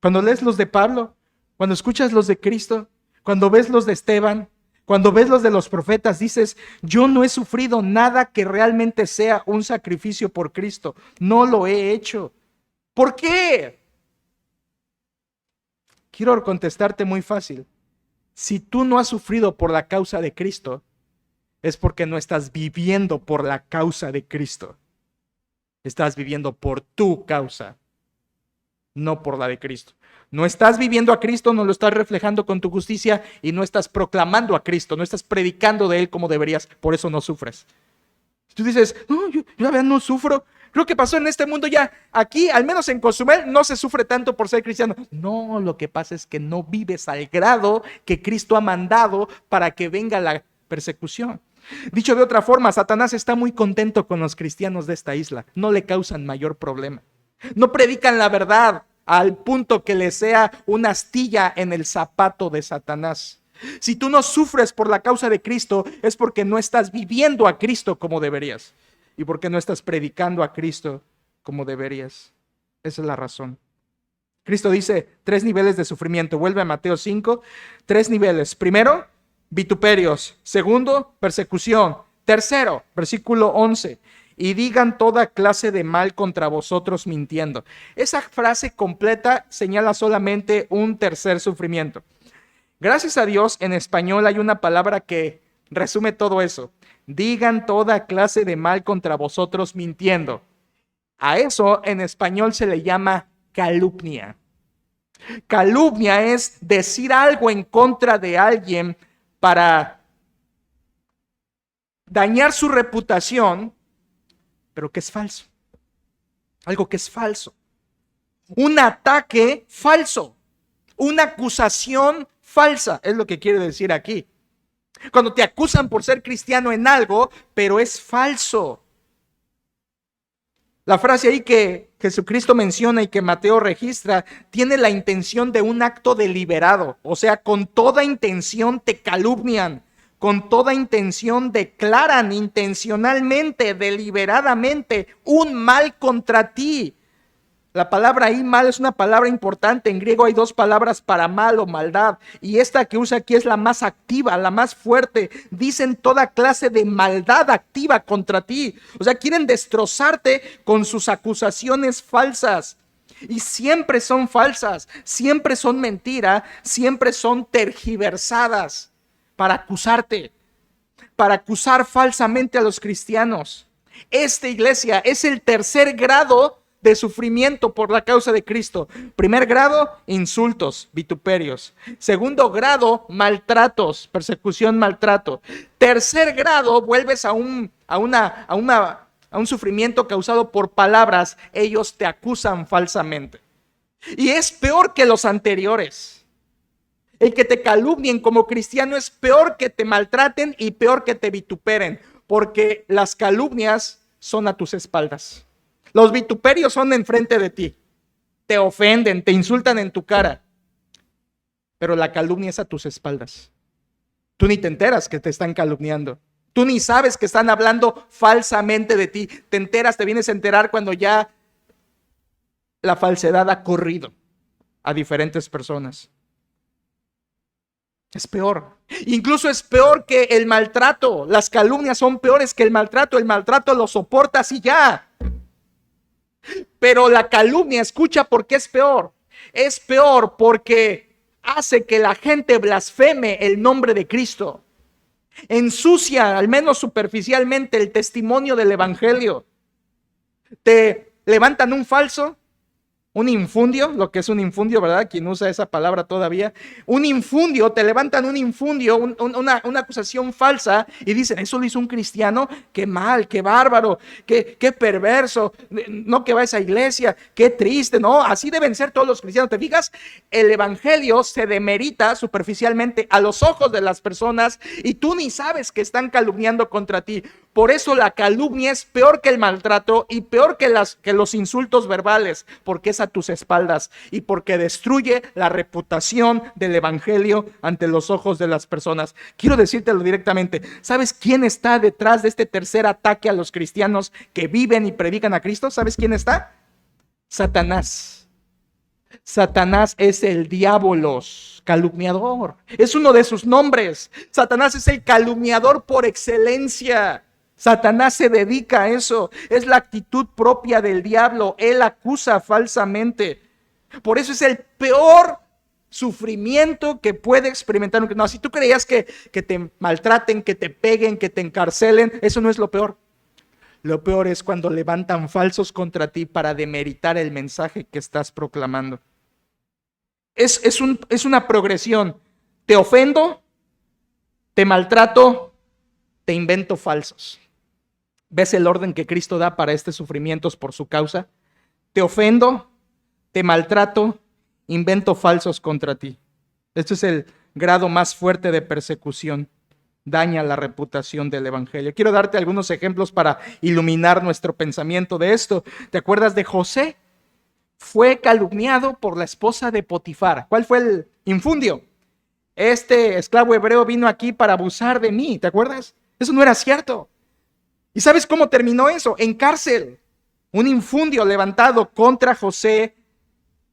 Speaker 1: Cuando lees los de Pablo, cuando escuchas los de Cristo, cuando ves los de Esteban, cuando ves los de los profetas, dices: yo no he sufrido nada que realmente sea un sacrificio por Cristo. No lo he hecho. ¿Por qué? Quiero contestarte muy fácil. Si tú no has sufrido por la causa de Cristo, es porque no estás viviendo por la causa de Cristo. Estás viviendo por tu causa, no por la de Cristo. No estás viviendo a Cristo, no lo estás reflejando con tu justicia y no estás proclamando a Cristo, no estás predicando de Él como deberías, por eso no sufres. Si tú dices: no, yo la verdad no sufro, creo que pasó en este mundo ya, aquí, al menos en Cozumel, no se sufre tanto por ser cristiano. No, lo que pasa es que no vives al grado que Cristo ha mandado para que venga la persecución. Dicho de otra forma, Satanás está muy contento con los cristianos de esta isla, no le causan mayor problema. No predican la verdad al punto que le sea una astilla en el zapato de Satanás. Si tú no sufres por la causa de Cristo, es porque no estás viviendo a Cristo como deberías y porque no estás predicando a Cristo como deberías. Esa es la razón. Cristo dice 3 niveles de sufrimiento. Vuelve a Mateo 5, 3 niveles. Primero, vituperios. Segundo, persecución. Tercero, versículo 11. Y digan toda clase de mal contra vosotros mintiendo. Esa frase completa señala solamente un tercer sufrimiento. Gracias a Dios, en español hay una palabra que resume todo eso. Digan toda clase de mal contra vosotros mintiendo. A eso en español se le llama calumnia. Calumnia es decir algo en contra de alguien para dañar su reputación, pero que es falso. Algo que es falso. Un ataque falso. Una acusación falsa, es lo que quiere decir aquí. Cuando te acusan por ser cristiano en algo, pero es falso. La frase ahí que Jesucristo menciona y que Mateo registra, tiene la intención de un acto deliberado. O sea, con toda intención te calumnian, con toda intención declaran intencionalmente, deliberadamente, un mal contra ti. La palabra ahí, mal, es una palabra importante. En griego hay dos palabras para mal o maldad. Y esta que usa aquí es la más activa, la más fuerte. Dicen toda clase de maldad activa contra ti. O sea, quieren destrozarte con sus acusaciones falsas. Y siempre son falsas, siempre son mentira, siempre son tergiversadas para acusarte, para acusar falsamente a los cristianos. Esta iglesia es el tercer grado de sufrimiento por la causa de Cristo. Primer grado, insultos, vituperios. Segundo grado, maltratos, persecución, maltrato. Tercer grado, vuelves a un sufrimiento causado por palabras. Ellos te acusan falsamente. Y es peor que los anteriores. El que te calumnien como cristiano es peor que te maltraten y peor que te vituperen, porque las calumnias son a tus espaldas. Los vituperios son enfrente de ti. Te ofenden, te insultan en tu cara. Pero la calumnia es a tus espaldas. Tú ni te enteras que te están calumniando. Tú ni sabes que están hablando falsamente de ti. Te enteras, te vienes a enterar cuando ya la falsedad ha corrido a diferentes personas. Es peor. Incluso es peor que el maltrato. Las calumnias son peores que el maltrato. El maltrato lo soportas y ya. Pero la calumnia, escucha por qué es peor. Es peor porque hace que la gente blasfeme el nombre de Cristo. Ensucia, al menos superficialmente, el testimonio del evangelio. Te levantan un falso, un infundio, lo que es un infundio, ¿verdad? Quien usa esa palabra todavía. Un infundio, te levantan un infundio, una acusación falsa y dicen, eso lo hizo un cristiano, qué mal, qué bárbaro, qué perverso, no que va a esa iglesia, qué triste, no, así deben ser todos los cristianos. ¿Te fijas? El evangelio se demerita superficialmente a los ojos de las personas y tú ni sabes que están calumniando contra ti. Por eso la calumnia es peor que el maltrato y peor que los insultos verbales, porque es a tus espaldas y porque destruye la reputación del evangelio ante los ojos de las personas. Quiero decírtelo directamente. ¿Sabes quién está detrás de este tercer ataque a los cristianos que viven y predican a Cristo? ¿Sabes quién está? Satanás. Satanás es el diabolos, calumniador. Es uno de sus nombres. Satanás es el calumniador por excelencia. Satanás se dedica a eso. Es la actitud propia del diablo. Él acusa falsamente. Por eso es el peor sufrimiento que puede experimentar. No, si tú creías que te maltraten, que te peguen, que te encarcelen, eso no es lo peor. Lo peor es cuando levantan falsos contra ti para demeritar el mensaje que estás proclamando. Es una progresión. Te ofendo, te maltrato, te invento falsos. ¿Ves el orden que Cristo da para estos sufrimientos por su causa? Te ofendo, te maltrato, invento falsos contra ti. Este es el grado más fuerte de persecución. Daña la reputación del evangelio. Quiero darte algunos ejemplos para iluminar nuestro pensamiento de esto. ¿Te acuerdas de José? Fue calumniado por la esposa de Potifar. ¿Cuál fue el infundio? Este esclavo hebreo vino aquí para abusar de mí. ¿Te acuerdas? Eso no era cierto. ¿Y sabes cómo terminó eso? En cárcel. Un infundio levantado contra José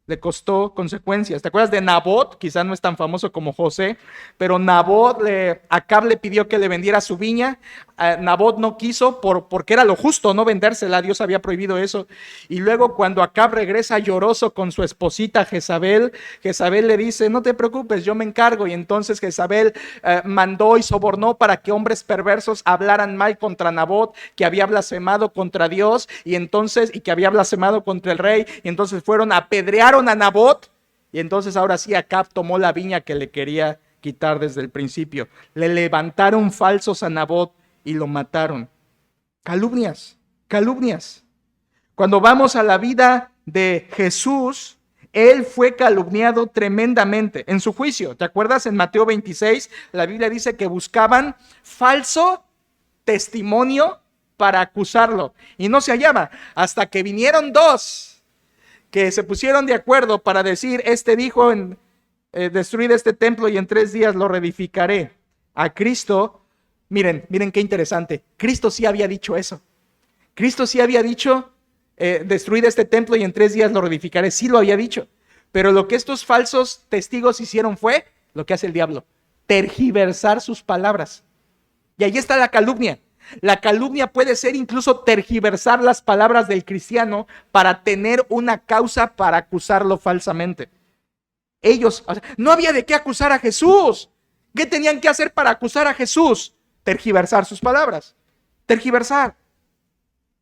Speaker 1: le costó consecuencias. ¿Te acuerdas de Nabot? Quizás no es tan famoso como José, pero Nabot, Acab le pidió que le vendiera su viña. Nabot no quiso porque era lo justo, no vendérsela, Dios había prohibido eso. Y luego cuando Acab regresa lloroso con su esposita Jezabel, Jezabel le dice, no te preocupes, yo me encargo. Y entonces Jezabel mandó y sobornó para que hombres perversos hablaran mal contra Nabot, que había blasfemado contra Dios, y que había blasfemado contra el rey. Y entonces apedrearon a Nabot. Y entonces ahora sí Acab tomó la viña que le quería quitar desde el principio. Le levantaron falsos a Nabot y lo mataron. Calumnias, calumnias. Cuando vamos a la vida de Jesús, él fue calumniado tremendamente en su juicio. ¿Te acuerdas? En Mateo 26, la Biblia dice que buscaban falso testimonio para acusarlo. Y no se hallaba hasta que vinieron dos que se pusieron de acuerdo para decir, este dijo, destruid este templo y en 3 días lo reedificaré. A Cristo, miren qué interesante. Cristo sí había dicho eso. Cristo sí había dicho, destruid este templo y en 3 días lo reedificaré. Sí lo había dicho. Pero lo que estos falsos testigos hicieron fue lo que hace el diablo: tergiversar sus palabras. Y ahí está la calumnia. La calumnia puede ser incluso tergiversar las palabras del cristiano para tener una causa para acusarlo falsamente. Ellos, no había de qué acusar a Jesús. ¿Qué tenían que hacer para acusar a Jesús? Tergiversar sus palabras. Tergiversar.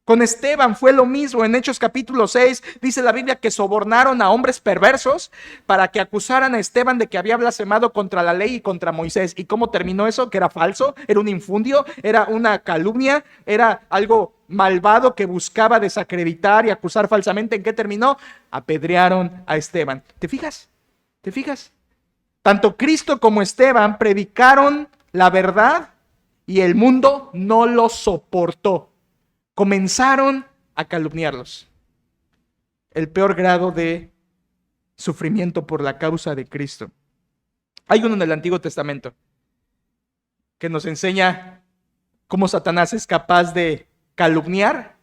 Speaker 1: Con Esteban fue lo mismo. En Hechos capítulo 6 dice la Biblia que sobornaron a hombres perversos para que acusaran a Esteban de que había blasfemado contra la ley y contra Moisés. ¿Y cómo terminó eso? Que era falso, era un infundio, era una calumnia, era algo malvado que buscaba desacreditar y acusar falsamente. ¿En qué terminó? Apedrearon a Esteban. ¿Te fijas? ¿Te fijas? Tanto Cristo como Esteban predicaron la verdad y el mundo no lo soportó. Comenzaron a calumniarlos. El peor grado de sufrimiento por la causa de Cristo. Hay uno en el Antiguo Testamento que nos enseña cómo Satanás es capaz de calumniar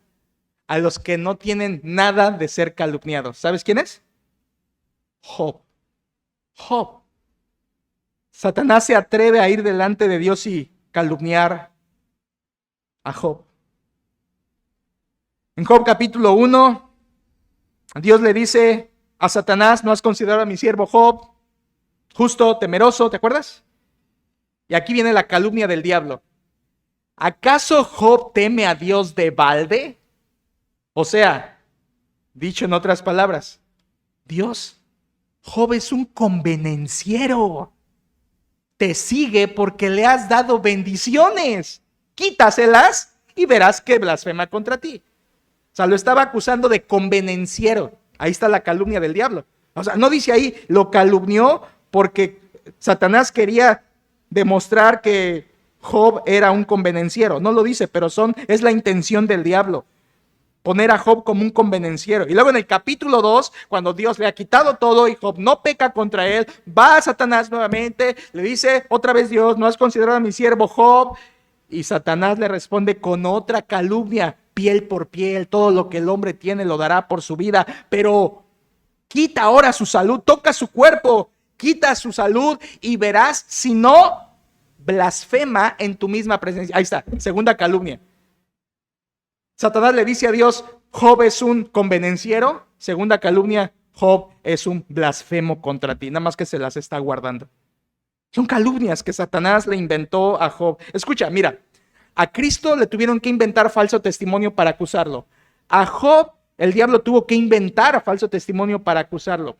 Speaker 1: a los que no tienen nada de ser calumniados. ¿Sabes quién es? Job. Job. Satanás se atreve a ir delante de Dios y calumniar a Job. En Job capítulo 1, Dios le dice a Satanás, ¿no has considerado a mi siervo Job justo, temeroso? ¿Te acuerdas? Y aquí viene la calumnia del diablo. ¿Acaso Job teme a Dios de balde? O sea, dicho en otras palabras, Job es un convenenciero. Te sigue porque le has dado bendiciones. Quítaselas y verás que blasfema contra ti. O sea, lo estaba acusando de convenenciero. Ahí está la calumnia del diablo. O sea, no dice ahí, lo calumnió porque Satanás quería demostrar que Job era un convenenciero. No lo dice, pero es la intención del diablo. Poner a Job como un convenenciero. Y luego en el capítulo 2, cuando Dios le ha quitado todo y Job no peca contra él, va a Satanás nuevamente, le dice otra vez Dios, ¿no has considerado a mi siervo Job? Y Satanás le responde con otra calumnia: piel por piel, todo lo que el hombre tiene lo dará por su vida, pero quita ahora su salud, toca su cuerpo, quita su salud y verás, si no, blasfema en tu misma presencia. Ahí está, segunda calumnia. Satanás le dice a Dios, Job es un convenenciero. Segunda calumnia, Job es un blasfemo contra ti, nada más que se las está guardando. Son calumnias que Satanás le inventó a Job. Escucha, mira, a Cristo le tuvieron que inventar falso testimonio para acusarlo. A Job, el diablo tuvo que inventar falso testimonio para acusarlo.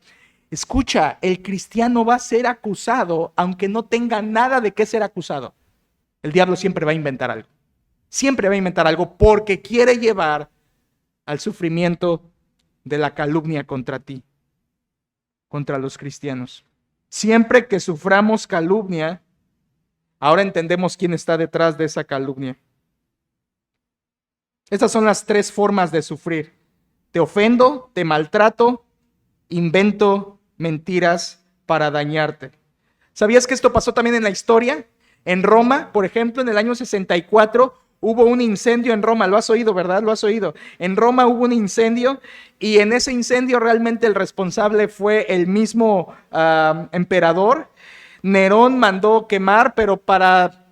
Speaker 1: Escucha, el cristiano va a ser acusado aunque no tenga nada de qué ser acusado. El diablo siempre va a inventar algo. Siempre va a inventar algo porque quiere llevar al sufrimiento de la calumnia contra ti, contra los cristianos. Siempre que suframos calumnia, ahora entendemos quién está detrás de esa calumnia. Estas son las 3 formas de sufrir. Te ofendo, te maltrato, invento mentiras para dañarte. ¿Sabías que esto pasó también en la historia? En Roma, por ejemplo, en el año 64, hubo un incendio en Roma. Lo has oído, ¿verdad? Lo has oído. En Roma hubo un incendio y en ese incendio realmente el responsable fue el mismo emperador. Nerón mandó quemar, pero para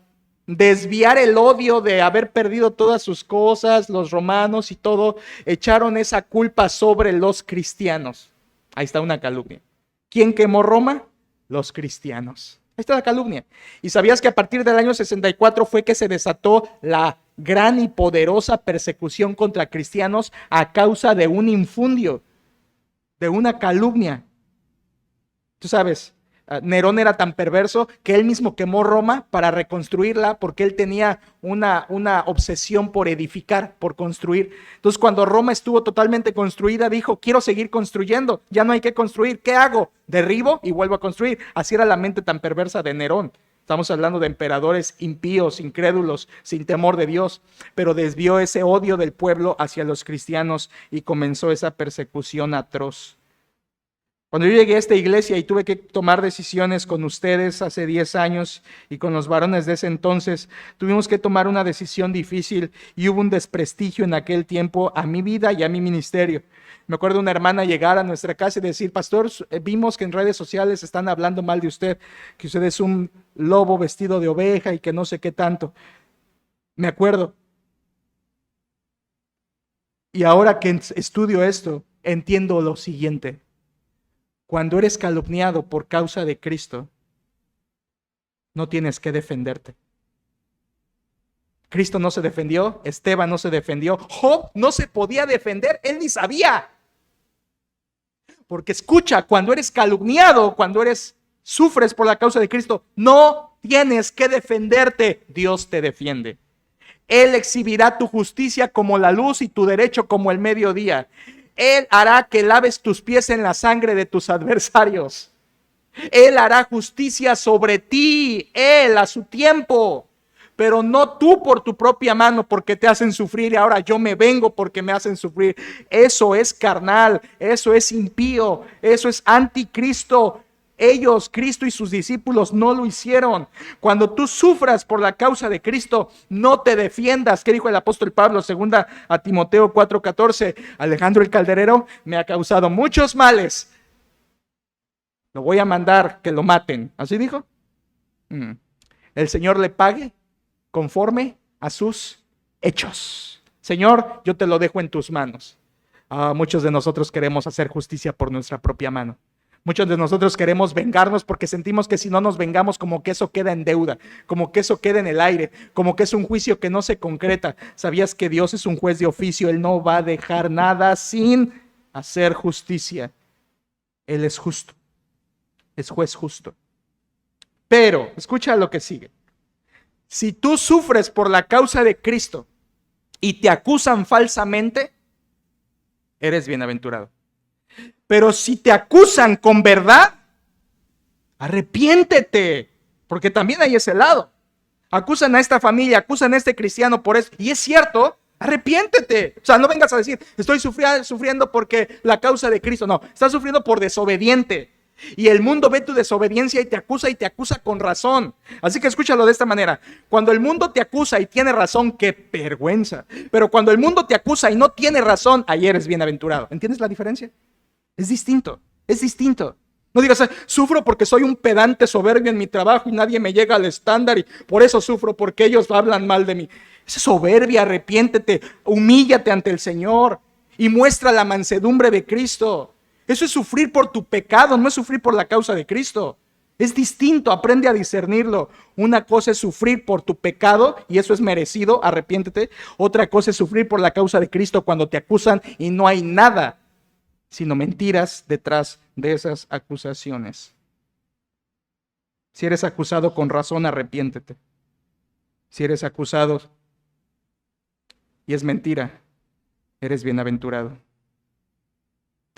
Speaker 1: desviar el odio de haber perdido todas sus cosas, los romanos y todo, echaron esa culpa sobre los cristianos. Ahí está una calumnia. ¿Quién quemó Roma? Los cristianos. Ahí está la calumnia. ¿Y sabías que a partir del año 64 fue que se desató la gran y poderosa persecución contra cristianos a causa de un infundio, de una calumnia? Tú sabes, Nerón era tan perverso que él mismo quemó Roma para reconstruirla porque él tenía una obsesión por edificar, por construir. Entonces, cuando Roma estuvo totalmente construida, dijo, quiero seguir construyendo, ya no hay que construir, ¿qué hago? Derribo y vuelvo a construir. Así era la mente tan perversa de Nerón. Estamos hablando de emperadores impíos, incrédulos, sin temor de Dios, pero desvió ese odio del pueblo hacia los cristianos y comenzó esa persecución atroz. Cuando yo llegué a esta iglesia y tuve que tomar decisiones con ustedes hace 10 años y con los varones de ese entonces, tuvimos que tomar una decisión difícil y hubo un desprestigio en aquel tiempo a mi vida y a mi ministerio. Me acuerdo una hermana llegar a nuestra casa y decir, pastor, vimos que en redes sociales están hablando mal de usted, que usted es un lobo vestido de oveja y que no sé qué tanto. Me acuerdo. Y ahora que estudio esto, entiendo lo siguiente. Cuando eres calumniado por causa de Cristo, no tienes que defenderte. Cristo no se defendió, Esteban no se defendió, Job no se podía defender, él ni sabía. Porque escucha, cuando eres calumniado, cuando sufres por la causa de Cristo, no tienes que defenderte, Dios te defiende. Él exhibirá tu justicia como la luz y tu derecho como el mediodía. Él hará que laves tus pies en la sangre de tus adversarios. Él hará justicia sobre ti, Él a su tiempo, pero no tú por tu propia mano porque te hacen sufrir y ahora yo me vengo porque me hacen sufrir. Eso es carnal, eso es impío, eso es anticristo. Ellos, Cristo y sus discípulos no lo hicieron. Cuando tú sufras por la causa de Cristo, no te defiendas. ¿Qué dijo el apóstol Pablo? Segunda a Timoteo 4:14. Alejandro el calderero me ha causado muchos males. Lo voy a mandar que lo maten. ¿Así dijo? El Señor le pague conforme a sus hechos. Señor, yo te lo dejo en tus manos. Muchos de nosotros queremos hacer justicia por nuestra propia mano. Muchos de nosotros queremos vengarnos porque sentimos que si no nos vengamos como que eso queda en deuda, como que eso queda en el aire, como que es un juicio que no se concreta. ¿Sabías que Dios es un juez de oficio? Él no va a dejar nada sin hacer justicia. Él es justo, es juez justo. Pero, escucha lo que sigue. Si tú sufres por la causa de Cristo y te acusan falsamente, eres bienaventurado. Pero si te acusan con verdad, arrepiéntete, porque también hay ese lado. Acusan a esta familia, acusan a este cristiano por eso, y es cierto, arrepiéntete. O sea, no vengas a decir, estoy sufriendo porque la causa de Cristo. No, estás sufriendo por desobediente. Y el mundo ve tu desobediencia y te acusa con razón. Así que escúchalo de esta manera. Cuando el mundo te acusa y tiene razón, qué vergüenza. Pero cuando el mundo te acusa y no tiene razón, ahí eres bienaventurado. ¿Entiendes la diferencia? Es distinto, es distinto. No digas, sufro porque soy un pedante soberbio en mi trabajo y nadie me llega al estándar y por eso sufro porque ellos hablan mal de mí. Esa soberbia, arrepiéntete, humíllate ante el Señor y muestra la mansedumbre de Cristo. Eso es sufrir por tu pecado, no es sufrir por la causa de Cristo. Es distinto, aprende a discernirlo. Una cosa es sufrir por tu pecado y eso es merecido, arrepiéntete. Otra cosa es sufrir por la causa de Cristo cuando te acusan y no hay nada sino mentiras detrás de esas acusaciones. Si eres acusado con razón, arrepiéntete. Si eres acusado y es mentira, eres bienaventurado.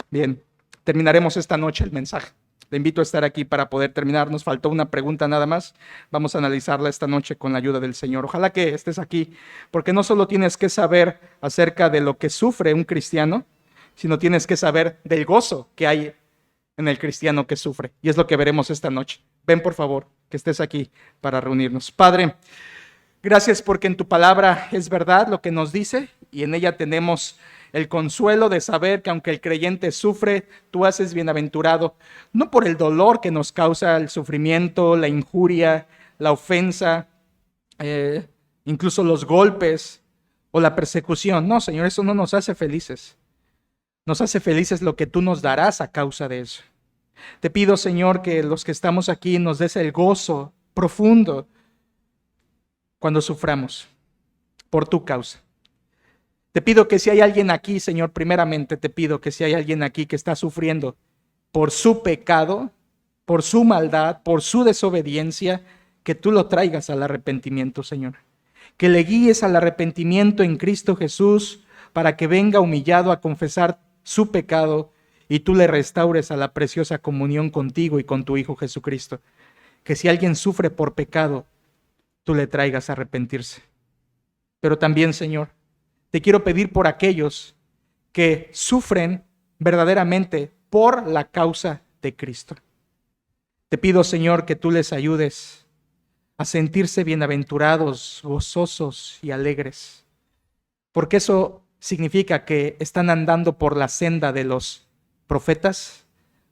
Speaker 1: Bien, terminaremos esta noche el mensaje. Te invito a estar aquí para poder terminar. Nos faltó una pregunta nada más. Vamos a analizarla esta noche con la ayuda del Señor. Ojalá que estés aquí, porque no solo tienes que saber acerca de lo que sufre un cristiano, sino tienes que saber del gozo que hay en el cristiano que sufre. Y es lo que veremos esta noche. Ven, por favor, que estés aquí para reunirnos. Padre, gracias porque en tu palabra es verdad lo que nos dice y en ella tenemos el consuelo de saber que aunque el creyente sufre, tú haces bienaventurado, no por el dolor que nos causa el sufrimiento, la injuria, la ofensa, eh, incluso los golpes o la persecución. No, Señor, eso no nos hace felices. Nos hace felices lo que tú nos darás a causa de eso. Te pido, Señor, que los que estamos aquí nos des el gozo profundo cuando suframos por tu causa. Te pido que si hay alguien aquí, Señor, primeramente te pido que si hay alguien aquí que está sufriendo por su pecado, por su maldad, por su desobediencia, que tú lo traigas al arrepentimiento, Señor. Que le guíes al arrepentimiento en Cristo Jesús para que venga humillado a confesar su pecado y tú le restaures a la preciosa comunión contigo y con tu Hijo Jesucristo. Que si alguien sufre por pecado, tú le traigas a arrepentirse. Pero también, Señor, te quiero pedir por aquellos que sufren verdaderamente por la causa de Cristo. Te pido, Señor, que tú les ayudes a sentirse bienaventurados, gozosos y alegres, porque eso significa que están andando por la senda de los profetas,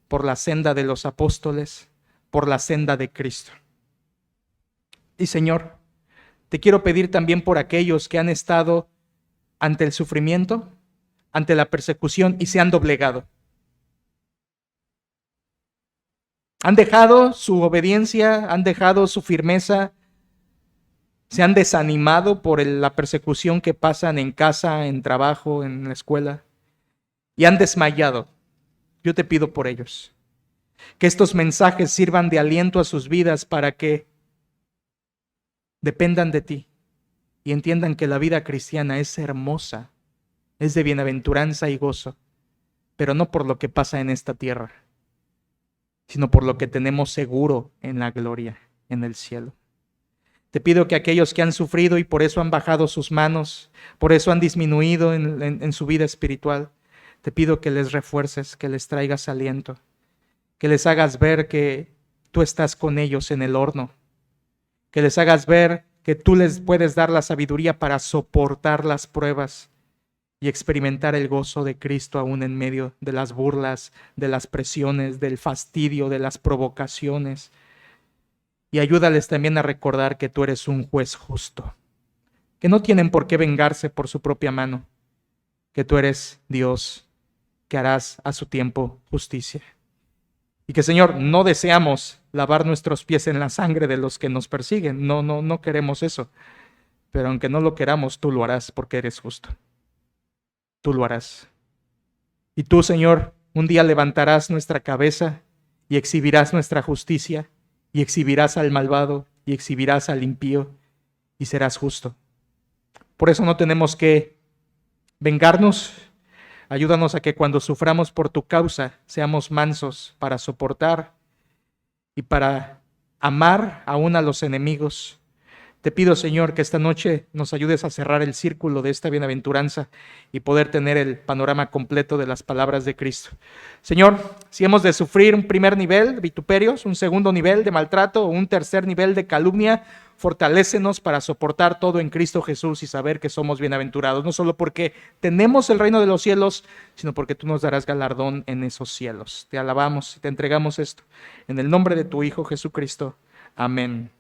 Speaker 1: por la senda de los apóstoles, por la senda de Cristo. Y Señor, te quiero pedir también por aquellos que han estado ante el sufrimiento, ante la persecución y se han doblegado. Han dejado su obediencia, han dejado su firmeza, se han desanimado por la persecución que pasan en casa, en trabajo, en la escuela, y han desmayado. Yo te pido por ellos, que estos mensajes sirvan de aliento a sus vidas para que dependan de ti y entiendan que la vida cristiana es hermosa, es de bienaventuranza y gozo, pero no por lo que pasa en esta tierra, sino por lo que tenemos seguro en la gloria, en el cielo. Te pido que aquellos que han sufrido y por eso han bajado sus manos, por eso han disminuido en su vida espiritual, te pido que les refuerces, que les traigas aliento, que les hagas ver que tú estás con ellos en el horno, que les hagas ver que tú les puedes dar la sabiduría para soportar las pruebas y experimentar el gozo de Cristo aún en medio de las burlas, de las presiones, del fastidio, de las provocaciones. Y ayúdales también a recordar que tú eres un juez justo, que no tienen por qué vengarse por su propia mano, que tú eres Dios, que harás a su tiempo justicia. Y que, Señor, no deseamos lavar nuestros pies en la sangre de los que nos persiguen. No queremos eso. Pero aunque no lo queramos, tú lo harás porque eres justo. Tú lo harás. Y tú, Señor, un día levantarás nuestra cabeza y exhibirás nuestra justicia, y exhibirás al malvado, y exhibirás al impío, y serás justo. Por eso no tenemos que vengarnos. Ayúdanos a que cuando suframos por tu causa, seamos mansos para soportar y para amar aún a los enemigos. Te pido, Señor, que esta noche nos ayudes a cerrar el círculo de esta bienaventuranza y poder tener el panorama completo de las palabras de Cristo. Señor, si hemos de sufrir un primer nivel de vituperios, un segundo nivel de maltrato o un tercer nivel de calumnia, fortalécenos para soportar todo en Cristo Jesús y saber que somos bienaventurados, no solo porque tenemos el reino de los cielos, sino porque tú nos darás galardón en esos cielos. Te alabamos y te entregamos esto en el nombre de tu Hijo Jesucristo. Amén.